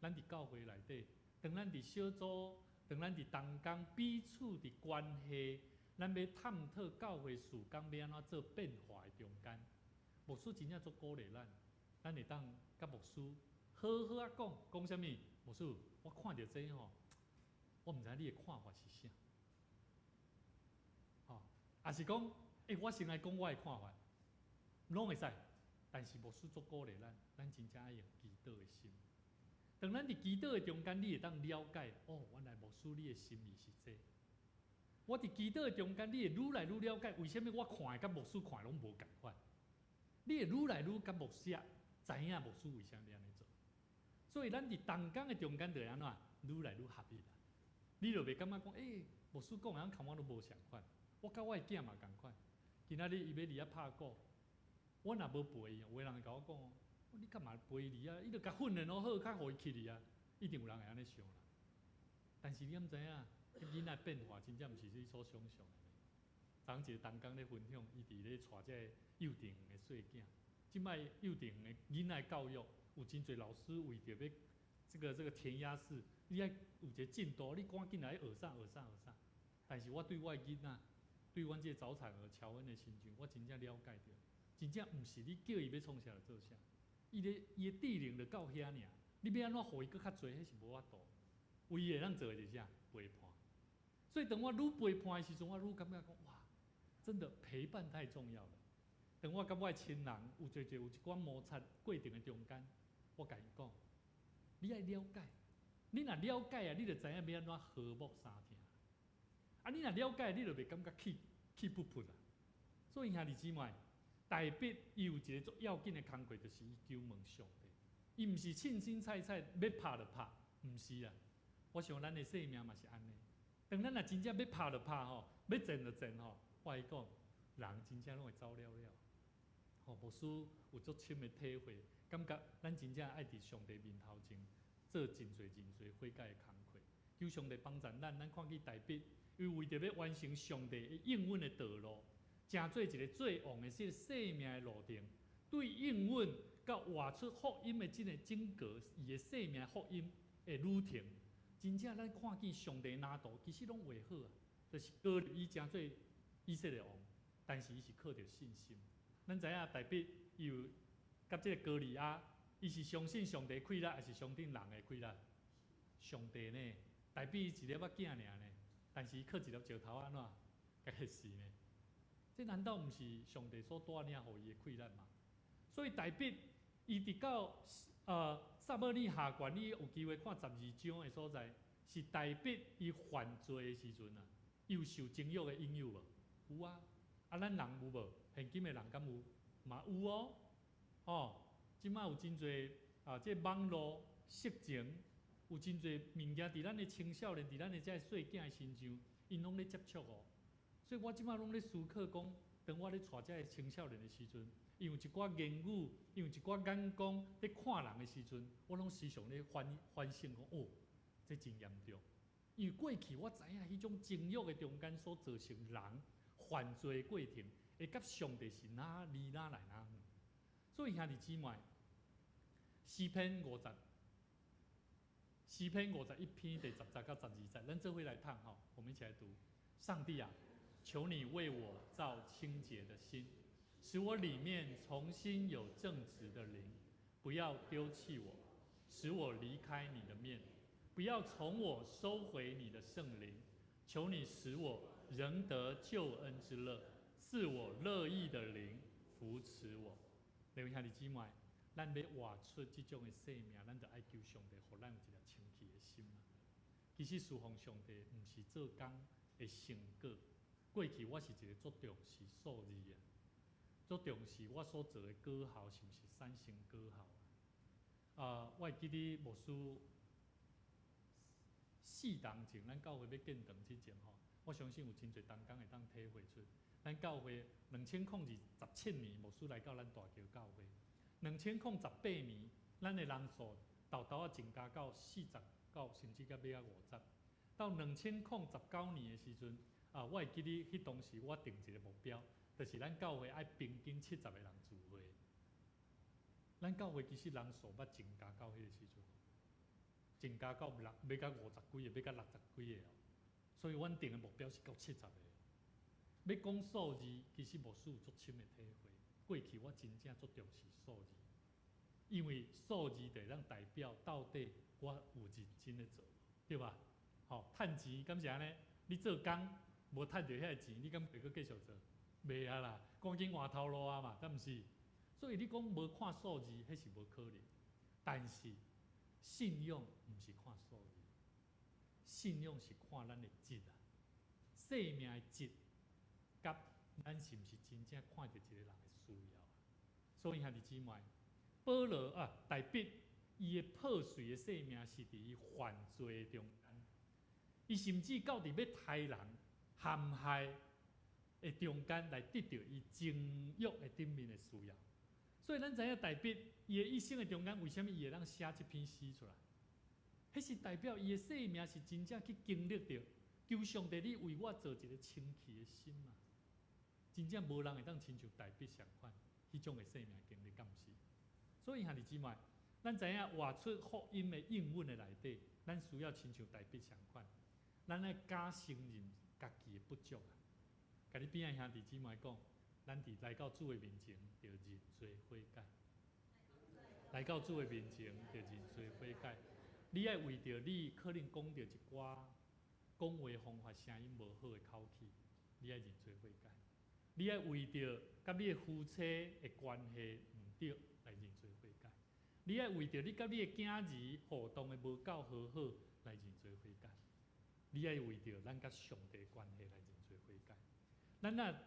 咱伫教会内底，当咱伫小组，当咱伫同工彼此伫关系，咱要探讨教会事工要安怎做变化的中间。牧师真正足鼓励咱会当甲牧师好好啊讲啥物？牧师，我看到这我毋知你的看法是啥。也是讲，我先来讲我的看法，拢会使。但是牧师足鼓励咱真正爱用祈祷的心。当咱伫祈祷的中间，你会当了解，原来牧师你的心意是这。我伫祈祷中间，你会愈来愈了解为什么我看的甲牧师看的拢无共款。你会愈来愈甲牧师知影牧师为啥要安尼做。所以咱伫同工的中间就会安怎愈来愈合一啦。你就袂感觉讲，牧师讲的看我都无相款，我甲我的囝嘛共款。今仔日伊要离啊拍鼓，我若无陪伊，有个人会甲我讲，你干嘛陪伊离啊？伊就甲训练好，较互伊去离啊，一定有人会安尼想啦。但是你敢知影？囡仔变化真正毋是你所想象的。昨一个同工咧分享，伊伫咧带这幼稚园的细囝，即摆幼稚园的囡仔教育有真侪老师为着要这个填鸭式，你爱有一个进度，你赶紧来学啥。但是我对我的囡仔，对阮这早产儿乔恩的心情，我真正了解着，真正毋是你叫伊要创啥就做啥，伊的智能就到遐尔，你要安怎互伊搁较侪，迄是无法度。唯一会当做的就是啥陪伴。所以等我愈陪伴的时阵，我愈感觉讲哇，真的陪伴太重要了。等我甲我的亲人有一寡摩擦过程的中间，我甲伊讲，你爱了解，你若了解啊，你就知影要安怎和睦三听。啊，你若了解，你就袂感觉气噗噗啦。所以兄弟姊妹，大笔伊有一个足要紧的工课，就是伊求问上帝。伊毋是凊凊彩彩要拍就拍，毋是啊。我想咱的生命嘛是安尼。当咱若真正要拍就拍吼，要战就战吼，我跟你讲，人真正拢会走了了。吼，牧师有足深的体会，感觉咱真正爱伫上帝面头前做真侪悔改的工课，求上帝帮助咱看去大笔，因为为着要完成上帝的应允的道路，成做一个最旺的生命的路程，对应允甲活出福音的这个整个伊的生命福音的旅程。真正咱看见上帝拿道，其实拢画好啊，就是高伊诚做以色列王，但是伊是靠着信心。咱知影大笔伊有甲这个歌利亚，伊是相信上帝溃烂，还是相信人的溃烂？上帝呢？大笔一粒仔囝尔呢，但是伊靠一粒石头安怎甲迄死呢？这难道毋是上帝所带领互伊的溃烂吗？所以大笔伊直到撒母耳下卷，你有机会看12章的所在，是大笔伊犯罪的时阵啊，伊有受情欲的引诱无？有啊，啊咱人有无？现今的人敢有？嘛有哦，即摆有真侪这网络色情，有真侪物件伫咱的青少年，伫咱的这细囝的身上，因拢咧接触哦。所以我即摆拢咧思考讲，当我咧带这青少年的时阵。因有一寡言语，因有一寡眼光，咧看人的时阵，我拢时常咧反省讲，这真严重。因为过去我知影迄种情欲的中间所造成人犯罪的过程，会甲上帝是哪里哪来哪远。所以兄弟姊妹，诗篇51篇第10节到12节，咱做伙来读吼，我们一起来读。上帝啊，求你为我造清洁的心。使我里面重新有正直的灵，不要丢弃我，使我离开你的面，不要从我收回你的圣灵。求你使我仍得救恩之乐，赐我乐意的灵扶持我。弟兄兄弟姊妹，咱要活出这种的生命，咱就爱求上帝，互咱有一颗清气的心啊。其实侍奉上帝，毋是做工的成果。过去我是一个足重视数字的。足重视我所做的果效是毋是产生果效我会记得牧师4档前，咱教会要建堂之前吼，我相信有真侪同工会当体会出，咱教会2017年牧师来到咱大桥教会，2018年咱的人数豆豆增加到40到甚至甲要50，到2019年的时阵我会记得迄当时我定一个目标。就是咱教会爱平均70个人聚会，咱教会其实人数捌增加到迄个时阵，增加到要到50几个，要到60几个哦。所以阮定的目标是到70个。要讲数字，其实牧师有足深的体会。过去我真正足重视数字，因为数字就让代表到底我有认真的做，对吧？趁钱敢是安尼？你做工无趁到遐个钱，你敢会阁继续做？袂啊啦，赶紧换头路啊嘛，敢毋是？所以你讲无看数字，迄是无可能。但是信用毋是看数字，信用是看咱的质啊。生生命的质，甲咱是毋是真正看到一个人的需要啊？所以兄弟姊妹，保罗大笔伊的破碎的生命是伫伊犯罪中间，伊甚至到伫要杀人、陷害的中间来得到伊情欲的顶面的需要。所以咱知影大笔伊的一生的中间，为什么伊会当写这篇诗出来？迄是代表伊的生命是真正去经历到，求上帝你为我做一个清气的心嘛。真正无人会当亲像大笔相款，迄种的生命经历，敢毋是？所以兄弟姊妹，咱知影活出福音的应允的内底，咱需要亲像大笔相款，咱来假承认家己的不足啊。甲你边仔兄弟姊妹讲，咱伫来到主的面前，要认罪悔改。来到主的面前，要认罪悔改。你爱为着你可能讲着一寡讲话方法声音无好的口气，你爱认罪悔改。你爱为着甲你的夫妻的关系毋对来认罪悔改。你爱为着你甲你的囝儿互动的无够好好来认罪悔改。你爱为着咱甲上帝的关系来认罪悔改。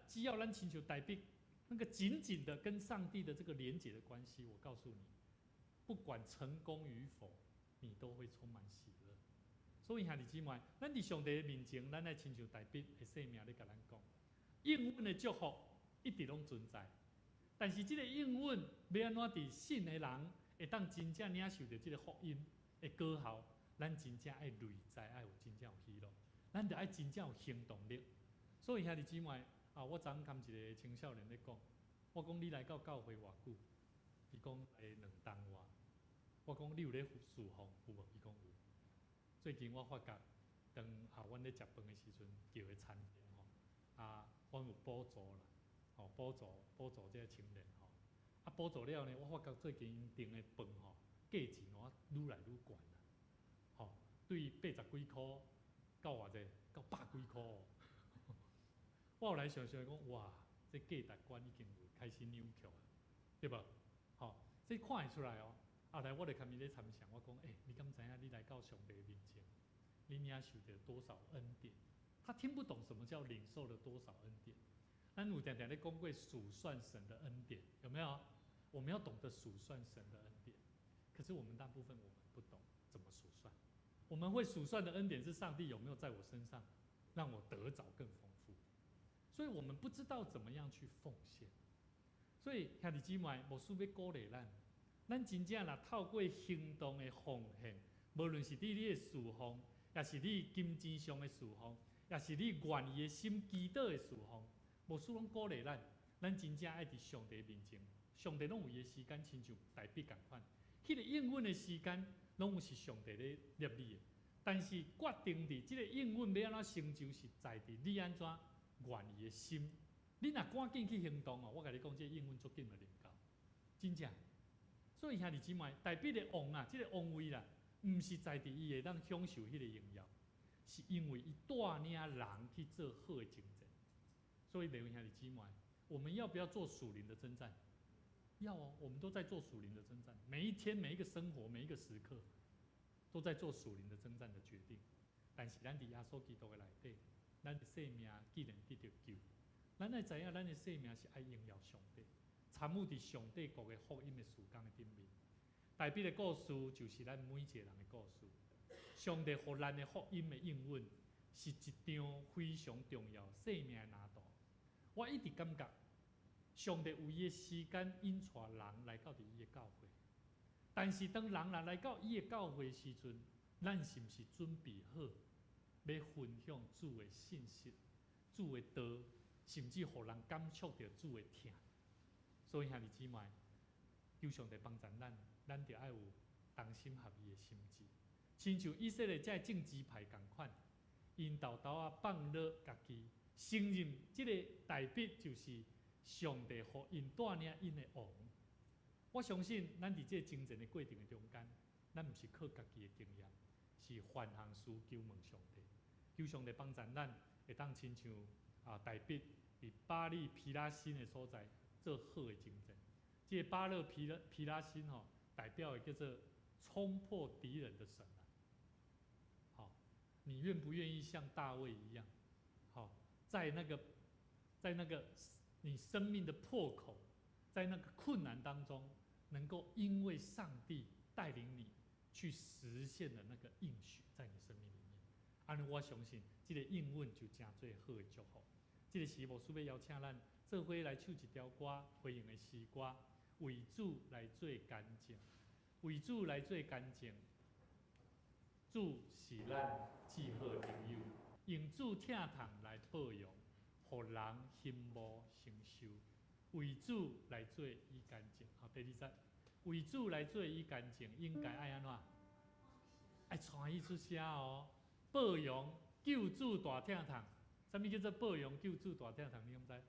只要咱亲像大笔那个紧紧的跟上帝的这个连结的关系，我告诉你，不管成功与否，你都会充满喜乐。所以兄弟姊妹，咱伫上帝的面前，咱爱亲像大笔的生命咧，甲咱讲，应允的祝福一直拢存在。但是这个应允要安怎伫信的人会当真正领受到这个福音的果效，咱真正爱内在爱有真正有喜乐，咱就爱真正有行动力。所以兄弟姊妹我昨昏跟一个青少年咧讲，我讲你来到教会偌久？伊讲来2冬外。我讲你有咧侍奉有无？伊讲有。最近我发觉，当阮咧食饭的时阵，叫的餐厅阮有补助啦，补助这个青年补助了呢，我发觉最近因订的饭价钱愈来愈悬啦，对80几箍到偌济，到100几箍我后来想想讲，哇，这价值观已经有开始扭曲了，对吧？这看会出来哦。后来我就跟伊咧参详，我讲，你敢知影？你来到上帝面前，你领受到多少恩典？他听不懂什么叫领受了多少恩典。咱有常常咧讲过数算神的恩典，有没有？我们要懂得数算神的恩典。可是我们大部分我们不懂怎么数算。我们会数算的恩典是上帝有没有在我身上，让我得着更丰富。所以我们不知道怎么样去奉献。所以兄弟姊妹，牧师要鼓励咱。咱真正啦，透过行动的奉献，无论是你的侍奉，也是你金钱上的侍奉，也是你愿意的心祈祷的侍奉，牧师拢鼓励咱真正爱伫上帝面前，上帝拢有伊的时间，亲像大笔共款，迄个应允的时间，拢有是上帝咧立你的。但是决定伫即个应允要安怎成就，是在伫你安怎愿意的心。你若赶紧去行动我甲你讲，这个应允足紧就临到，真正。所以兄弟姊妹，大笔的王啊，这个王位啦，毋是在伫伊会当享受迄个荣耀，是因为伊带领人去做好的征战。所以，每位兄弟姊妹，我们要不要做属灵的征战？要哦，我们都在做属灵的征战，每一天、每一个生活、每一个时刻，都在做属灵的征战的决定。但是，咱伫耶稣基督的内底，咱的生命既然得到救，咱爱知影，咱的生命是爱荣耀上帝。参与伫上帝国的福音的事工的顶面，大笔的故事就是咱每一个人的故事。上帝予咱的福音的应允，是一张非常重要生命的蓝图。我一直感觉，上帝有伊的时间引带人来到伊的教会，但是当人来到伊的教会时阵，咱是毋是准备好要分享主的信息、主的道，甚至予人感触到主的疼？所以兄弟姊妹，求上帝帮助咱就要有同心合意的心志，亲像以色列这政治派同款，因偷偷放落家己，承认这个大笔就是上帝予因带领因的王。我相信咱伫这征战的过程的中间，咱毋是靠家己的经验，是凡行事求问上帝，求上帝帮助咱会当亲像大笔伫巴利皮拉辛的所在。做好的征战，这个巴勒皮拉辛代表的叫做冲破敌人的神你愿不愿意像大卫一样，在那个你生命的破口，在那个困难当中，能够因为上帝带领你去实现了那个应许在你生命里面。安尼我相信，这个应允就真最好的祝福。这个时牧师要邀请咱做伙来唱一条歌，回应的诗歌，为主来做干净，为主来做干净。主是咱至好的朋友，用主疼痛来保养，互人心无承受。为主来做伊干净。好，第二节，为主来做伊干净，应该爱安怎？爱传伊出声哦，保养救主大疼痛。什么叫做保养救主大疼痛？你敢知？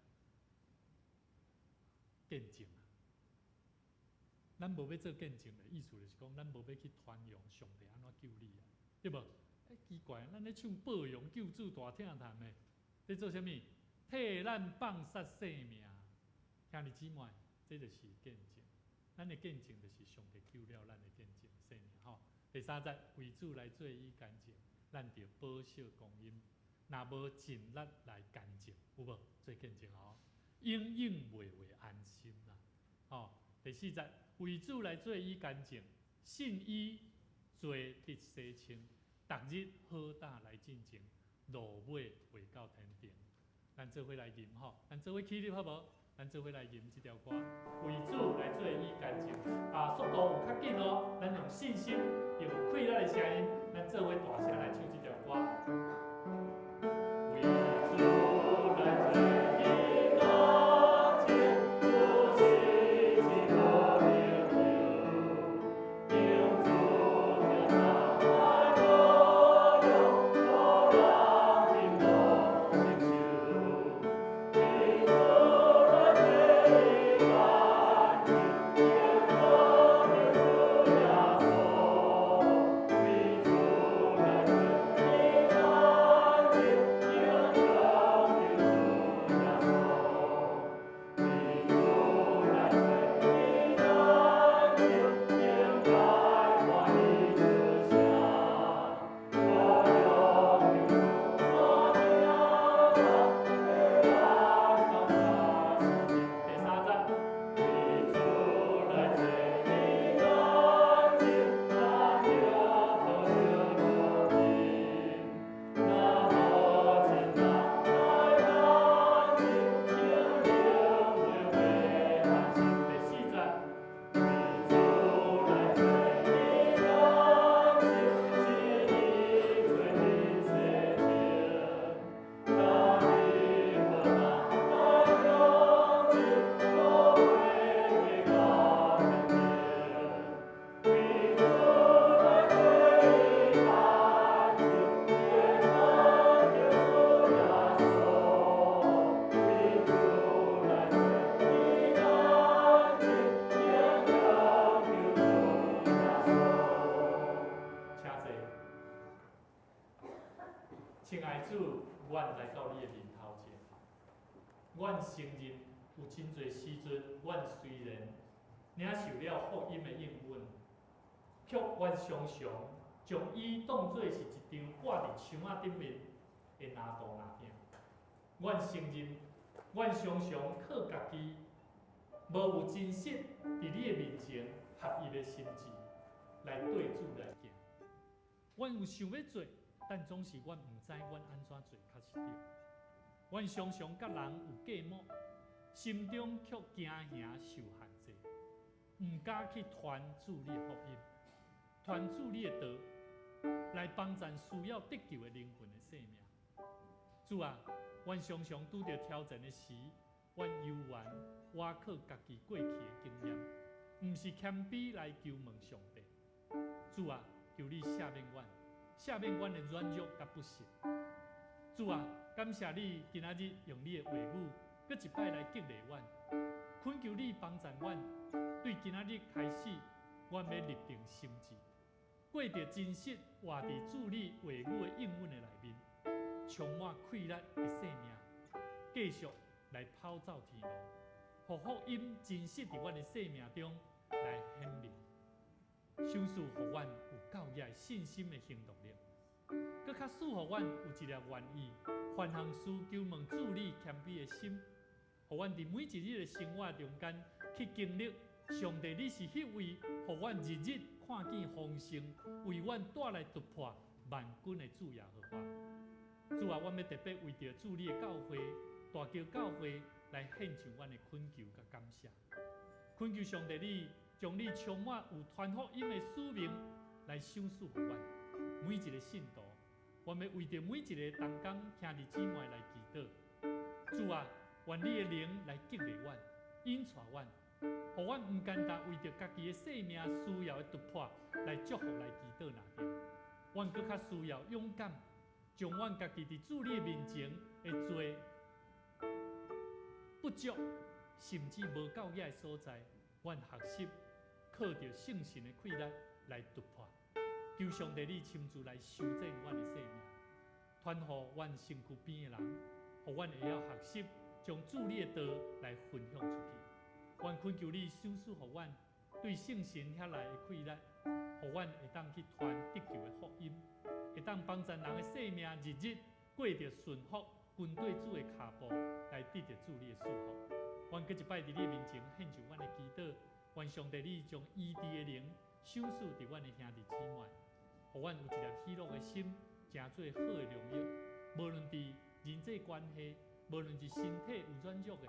见证啊！咱无要做见证的意思，就是讲咱无要去传扬上帝安怎救你啊，对无？奇怪，咱咧唱保养救主大疼痛的，咧做啥物？替咱放杀性命。兄弟姊妹，这就是见证。咱的见证就是上帝救了咱的见证性命吼。第三节，为主来做伊干净，咱就保守公义。若无尽力来干净，有无？做见证哦，永远袂安心啦。哦，第四节，为主来做伊干净，信伊做得洗清，逐日好打来进前，路尾回到天庭。咱做伙来吟吼，咱做伙起立好无？咱做伙来吟这条歌，为主来做伊干净。速度有较紧哦，咱用信心，用快乐的声音，咱做伙大声来唱这条歌。亲爱的主，阮来到你的面头前，阮承认有真侪时阵，阮虽然领受了福音的应允，却阮常常将伊当作是一张挂伫墙仔顶面的拿刀拿柄。阮承认，阮常常靠家己无有真实伫你的面前合一的心志来对主来行。阮有想要做。但总是阮毋知阮安怎做较是对。阮常常甲人有芥末，心中却惊吓受限制，毋敢去传主你的福音，传主你的道，来帮助需要得救的灵魂的性命。主啊，阮常常拄着挑战的时，阮犹原挖靠家己过去的经验，毋是谦卑来求问上帝。主啊，求你赦免阮。赦免阮的软弱甲不信。主啊，感谢你今仔日用你的话语，搁一摆来激励阮，恳求你帮助阮，对今仔日开始，阮要立定心志，过着真实活伫主你话语的应允的内面，充满快乐的生命，继续来跑走天路，互福音真实伫阮的生命中来显明。享受互阮有够野信心的行动力，搁较赐予阮有一粒愿意，凡行事求问主你谦卑的心，互阮伫每一日的生活中间去经历上帝，你是迄位，互阮日日看见丰盛，为阮带来突破万军的主耶和华。主啊，阮要特别为着主你的教会、大桥教会来献上阮的恳求甲感谢。恳求上帝你将你充满有传福音的使命来赏赐互阮每一个信徒。阮要为着每一个同工兄弟姊妹来祈祷。主啊，愿你的灵来激励阮、引带阮，互阮毋简单为着家己的生命需要的突破来祝福来祈祷拿着。阮更较需要勇敢，将阮家己伫主你的面前的罪、不足，甚至无够野的所在，阮学习靠着圣神的气力来突破。求上帝你亲自来修正阮的生命，传互阮身躯边的人，互阮会晓学习将主你的道来分享出去。阮恳求你赏赐互阮对圣神遐来的气力，互阮会当去传得救的福音，会当帮助人的生命日日过着顺服，跟对主的脚步来得着主你的祝福。阮搁一摆伫你面前献上阮的祈祷，愿上帝你将医治的灵赏赐伫阮的兄弟姊妹，互阮有一粒喜乐的心，成做好的良药。无论伫人际关系，无论是身体有软弱的，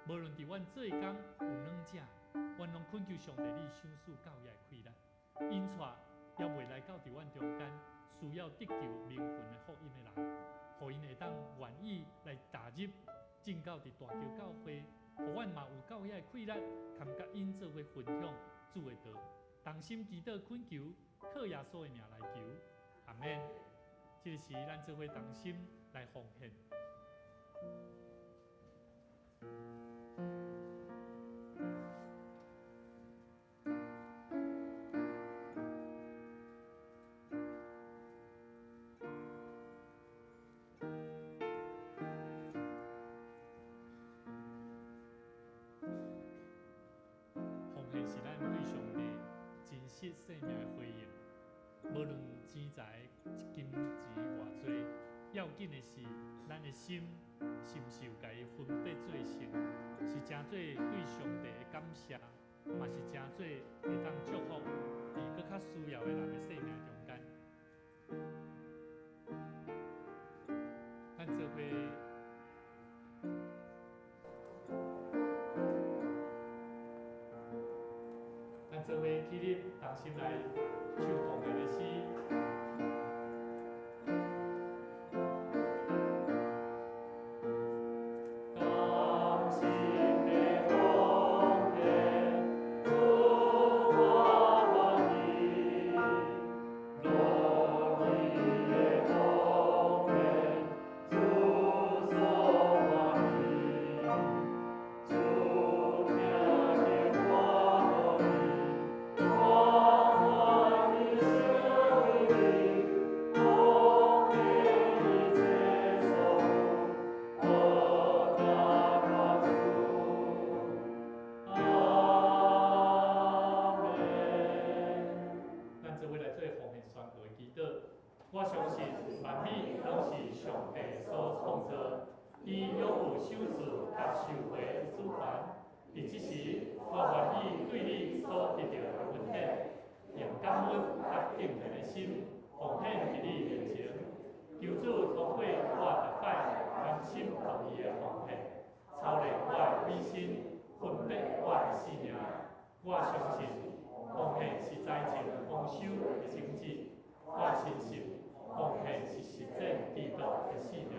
无论伫阮做工有软者，阮拢恳求上帝你赏赐教育的气力，因带也未来到伫阮中间需要得救灵魂的福音的人，互因会当愿意来踏入进到伫大桥教会，互阮嘛有教育的气力，堪甲因做伙分享主的道，同心祈祷恳求，靠耶稣的名来求，阿免。这个时咱做伙同心来奉献。奉献是咱对上帝真实生命的回应，无论钱财、金钱偌多，要紧的是咱的心是毋是有家己分别做成，是真做对上帝的感谢，嘛是真做会当祝福伫搁较需要的人的生命中间。咱做伙。做伙起立，同心来唱奉献的诗。我相信万物拢是上帝所创造，伊拥有手赐甲收回的主权。伫即时，我愿意对你所得到的恩典，用感恩甲敬虔的心奉献伫你面前。求主通过我逐摆甘心乐意的奉献，操练我的美心，分别我的性命。我相信奉献是财前丰收的种子，我深信。奉献是实践基督的使命，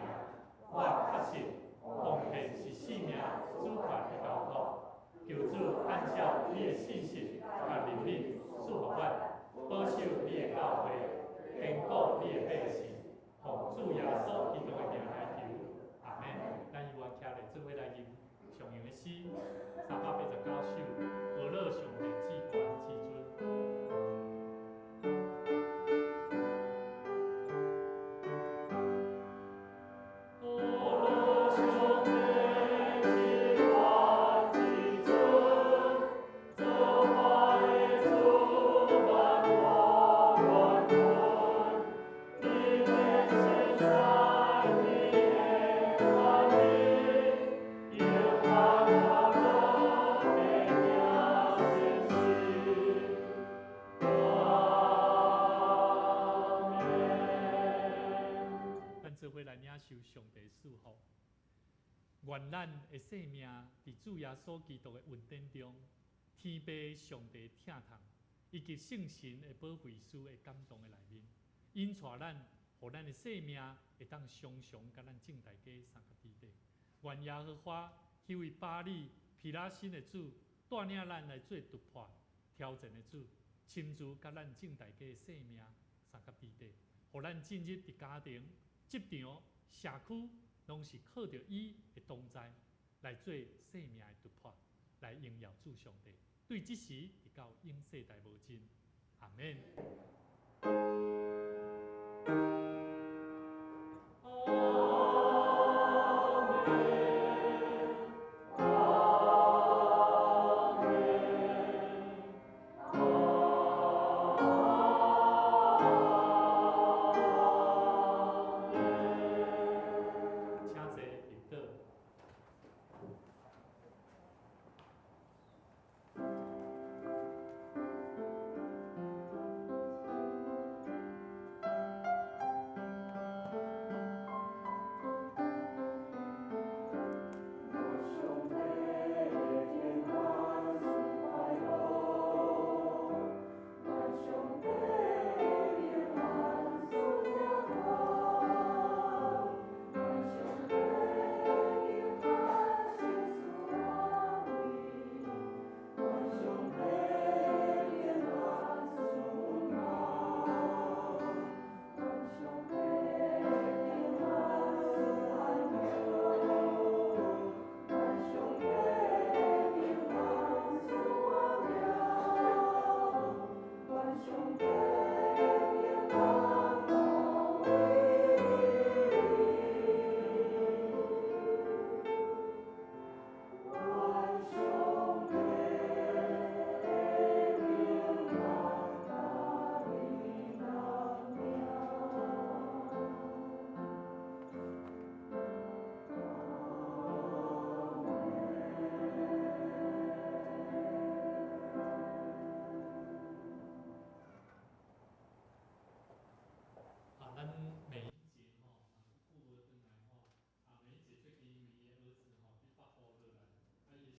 我确信奉献是使命主权的交托。求主按照你的信息甲灵敏赐福阮，保守你的教会，坚固你的百姓，奉主耶稣基督的名来求，阿免。咱由我徛咧做伙来吟上样的诗，389首，俄勒上帝至权至尊。你。做伙来领受上帝祝福。愿咱的生命伫主耶稣基督的恩典中，天父上帝疼痛，以及圣神的保惠师的感动的内面，引带咱，互咱的生命会当常常甲咱正大家三甲伫底。愿耶和华迄位巴利皮拉辛的主，带领咱来做突破挑战的主，亲自甲咱正大家的生命三甲伫底，互咱进入伫家庭、职场、社区，拢是靠着伊的同在来做生命的突破，来荣耀主上帝。对即时直到永世代无尽，阿免。